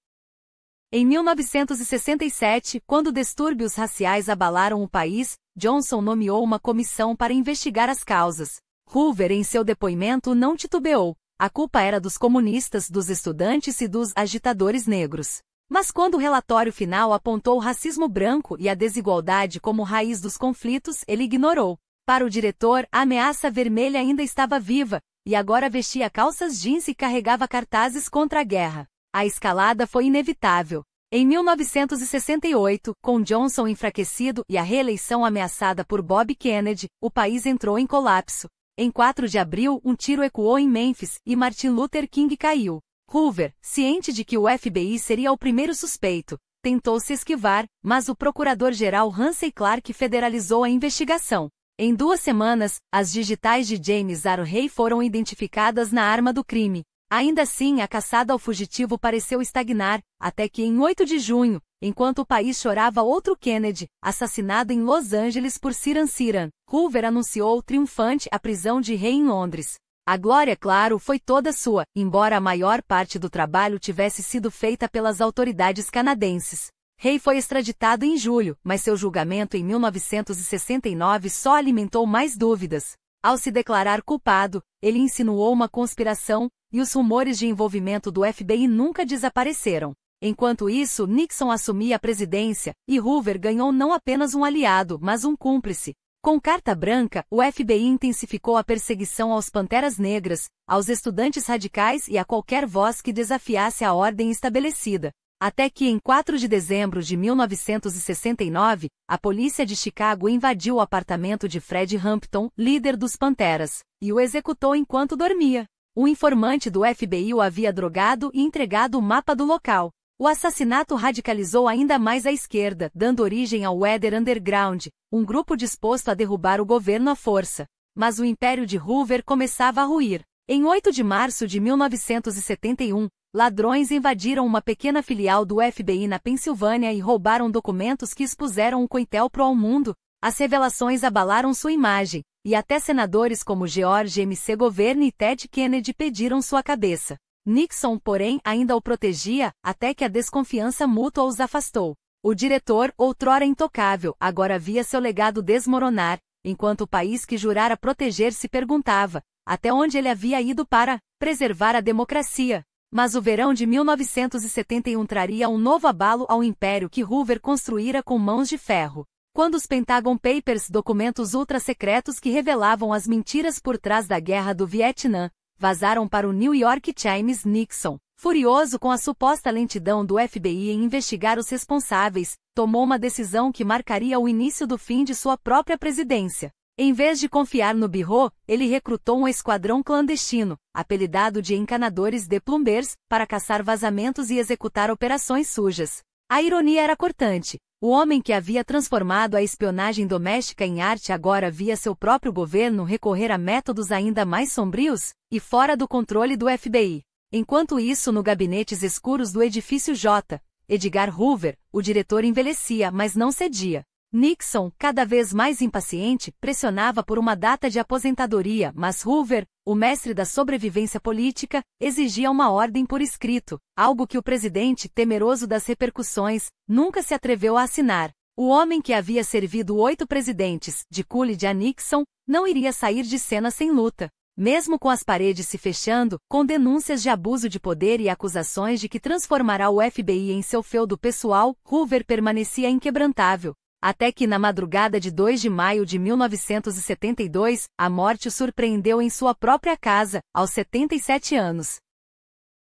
A: Em 1967, quando distúrbios raciais abalaram o país, Johnson nomeou uma comissão para investigar as causas. Hoover, em seu depoimento, não titubeou. A culpa era dos comunistas, dos estudantes e dos agitadores negros. Mas quando o relatório final apontou o racismo branco e a desigualdade como raiz dos conflitos, ele ignorou. Para o diretor, a ameaça vermelha ainda estava viva, e agora vestia calças jeans e carregava cartazes contra a guerra. A escalada foi inevitável. Em 1968, com Johnson enfraquecido e a reeleição ameaçada por Bob Kennedy, o país entrou em colapso. Em 4 de abril, um tiro ecoou em Memphis e Martin Luther King caiu. Hoover, ciente de que o FBI seria o primeiro suspeito, tentou se esquivar, mas o procurador-geral Ramsey Clark federalizou a investigação. Em 2 semanas, as digitais de James Arroway foram identificadas na arma do crime. Ainda assim, a caçada ao fugitivo pareceu estagnar, até que em 8 de junho, enquanto o país chorava outro Kennedy, assassinado em Los Angeles por Ciran Ciran, Hoover anunciou triunfante a prisão de Ray em Londres. A glória, claro, foi toda sua, embora a maior parte do trabalho tivesse sido feita pelas autoridades canadenses. Ray foi extraditado em julho, mas seu julgamento em 1969 só alimentou mais dúvidas. Ao se declarar culpado, ele insinuou uma conspiração, e os rumores de envolvimento do FBI nunca desapareceram. Enquanto isso, Nixon assumia a presidência, e Hoover ganhou não apenas um aliado, mas um cúmplice. Com carta branca, o FBI intensificou a perseguição aos Panteras Negras, aos estudantes radicais e a qualquer voz que desafiasse a ordem estabelecida. Até que em 4 de dezembro de 1969, a polícia de Chicago invadiu o apartamento de Fred Hampton, líder dos Panteras, e o executou enquanto dormia. Um informante do FBI o havia drogado e entregado o mapa do local. O assassinato radicalizou ainda mais a esquerda, dando origem ao Weather Underground, um grupo disposto a derrubar o governo à força. Mas o império de Hoover começava a ruir. Em 8 de março de 1971, ladrões invadiram uma pequena filial do FBI na Pensilvânia e roubaram documentos que expuseram o coitel ao mundo. As revelações abalaram sua imagem, e até senadores como George M.C. Governor e Ted Kennedy pediram sua cabeça. Nixon, porém, ainda o protegia, até que a desconfiança mútua os afastou. O diretor, outrora intocável, agora via seu legado desmoronar, enquanto o país que jurara proteger se perguntava até onde ele havia ido para preservar a democracia. Mas o verão de 1971 traria um novo abalo ao império que Hoover construíra com mãos de ferro. Quando os Pentagon Papers, documentos ultra-secretos que revelavam as mentiras por trás da guerra do Vietnã, vazaram para o New York Times, Nixon, furioso com a suposta lentidão do FBI em investigar os responsáveis, tomou uma decisão que marcaria o início do fim de sua própria presidência. Em vez de confiar no Bureau, ele recrutou um esquadrão clandestino, apelidado de Encanadores de Plumbers, para caçar vazamentos e executar operações sujas. A ironia era cortante. O homem que havia transformado a espionagem doméstica em arte agora via seu próprio governo recorrer a métodos ainda mais sombrios e fora do controle do FBI. Enquanto isso, no gabinetes escuros do edifício J. Edgar Hoover, o diretor envelhecia, mas não cedia. Nixon, cada vez mais impaciente, pressionava por uma data de aposentadoria, mas Hoover, o mestre da sobrevivência política, exigia uma ordem por escrito, algo que o presidente, temeroso das repercussões, nunca se atreveu a assinar. O homem que havia servido 8 presidentes, de Coolidge a Nixon, não iria sair de cena sem luta. Mesmo com as paredes se fechando, com denúncias de abuso de poder e acusações de que transformará o FBI em seu feudo pessoal, Hoover permanecia inquebrantável. Até que na madrugada de 2 de maio de 1972, a morte o surpreendeu em sua própria casa, aos 77 anos.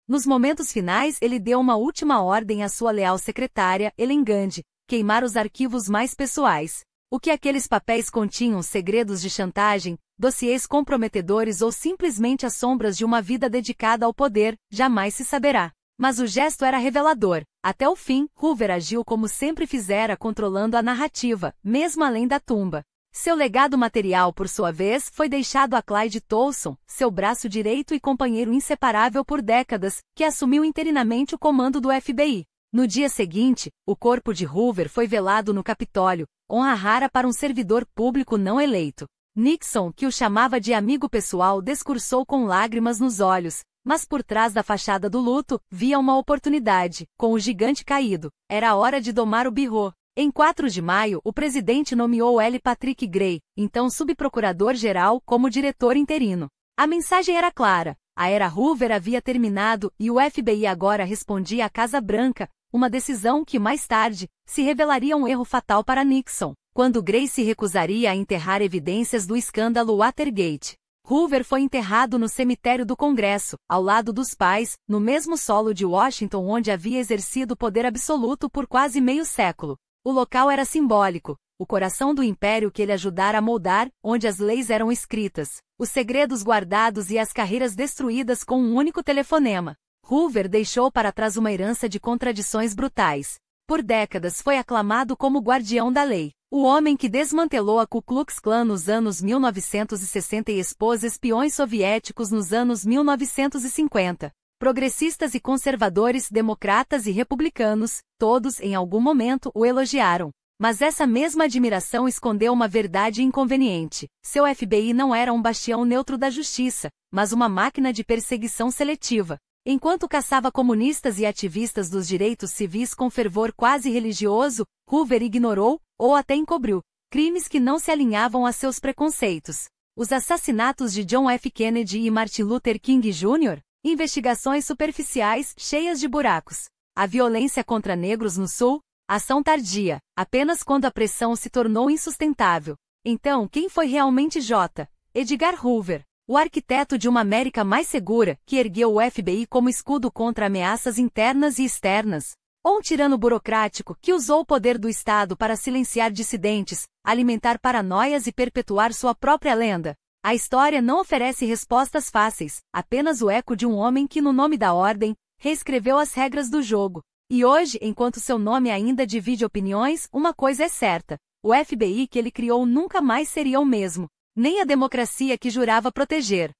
A: Nos momentos finais, ele deu uma última ordem à sua leal secretária, Ellen Gandhi, queimar os arquivos mais pessoais. O que aqueles papéis continham, segredos de chantagem, dossiês comprometedores ou simplesmente as sombras de uma vida dedicada ao poder, jamais se saberá. Mas o gesto era revelador. Até o fim, Hoover agiu como sempre fizera, controlando a narrativa, mesmo além da tumba. Seu legado material, por sua vez, foi deixado a Clyde Tolson, seu braço direito e companheiro inseparável por décadas, que assumiu interinamente o comando do FBI. No dia seguinte, o corpo de Hoover foi velado no Capitólio, honra rara para um servidor público não eleito. Nixon, que o chamava de amigo pessoal, discursou com lágrimas nos olhos. Mas por trás da fachada do luto, via uma oportunidade. Com o gigante caído, era hora de domar o Bureau. Em 4 de maio, o presidente nomeou L. Patrick Gray, então subprocurador-geral, como diretor interino. A mensagem era clara. A era Hoover havia terminado e o FBI agora respondia à Casa Branca, uma decisão que mais tarde se revelaria um erro fatal para Nixon, quando Gray se recusaria a enterrar evidências do escândalo Watergate. Hoover foi enterrado no cemitério do Congresso, ao lado dos pais, no mesmo solo de Washington onde havia exercido poder absoluto por quase meio século. O local era simbólico. o coração do império que ele ajudara a moldar, onde as leis eram escritas, os segredos guardados e as carreiras destruídas com um único telefonema. Hoover deixou para trás uma herança de contradições brutais. Por décadas foi aclamado como guardião da lei, o homem que desmantelou a Ku Klux Klan nos anos 1960 e expôs espiões soviéticos nos anos 1950. Progressistas e conservadores, democratas e republicanos, todos em algum momento o elogiaram. Mas essa mesma admiração escondeu uma verdade inconveniente. Seu FBI não era um bastião neutro da justiça, mas uma máquina de perseguição seletiva. Enquanto caçava comunistas e ativistas dos direitos civis com fervor quase religioso, Hoover ignorou, ou até encobriu, crimes que não se alinhavam a seus preconceitos. Os assassinatos de John F. Kennedy e Martin Luther King Jr., investigações superficiais, cheias de buracos. A violência contra negros no Sul, ação tardia, apenas quando a pressão se tornou insustentável. Então, quem foi realmente J. Edgar Hoover? O arquiteto de uma América mais segura, que ergueu o FBI como escudo contra ameaças internas e externas. Ou um tirano burocrático que usou o poder do Estado para silenciar dissidentes, alimentar paranoias e perpetuar sua própria lenda. A história não oferece respostas fáceis, apenas o eco de um homem que, no nome da ordem, reescreveu as regras do jogo. E hoje, enquanto seu nome ainda divide opiniões, uma coisa é certa: o FBI que ele criou nunca mais seria o mesmo. Nem a democracia que jurava proteger.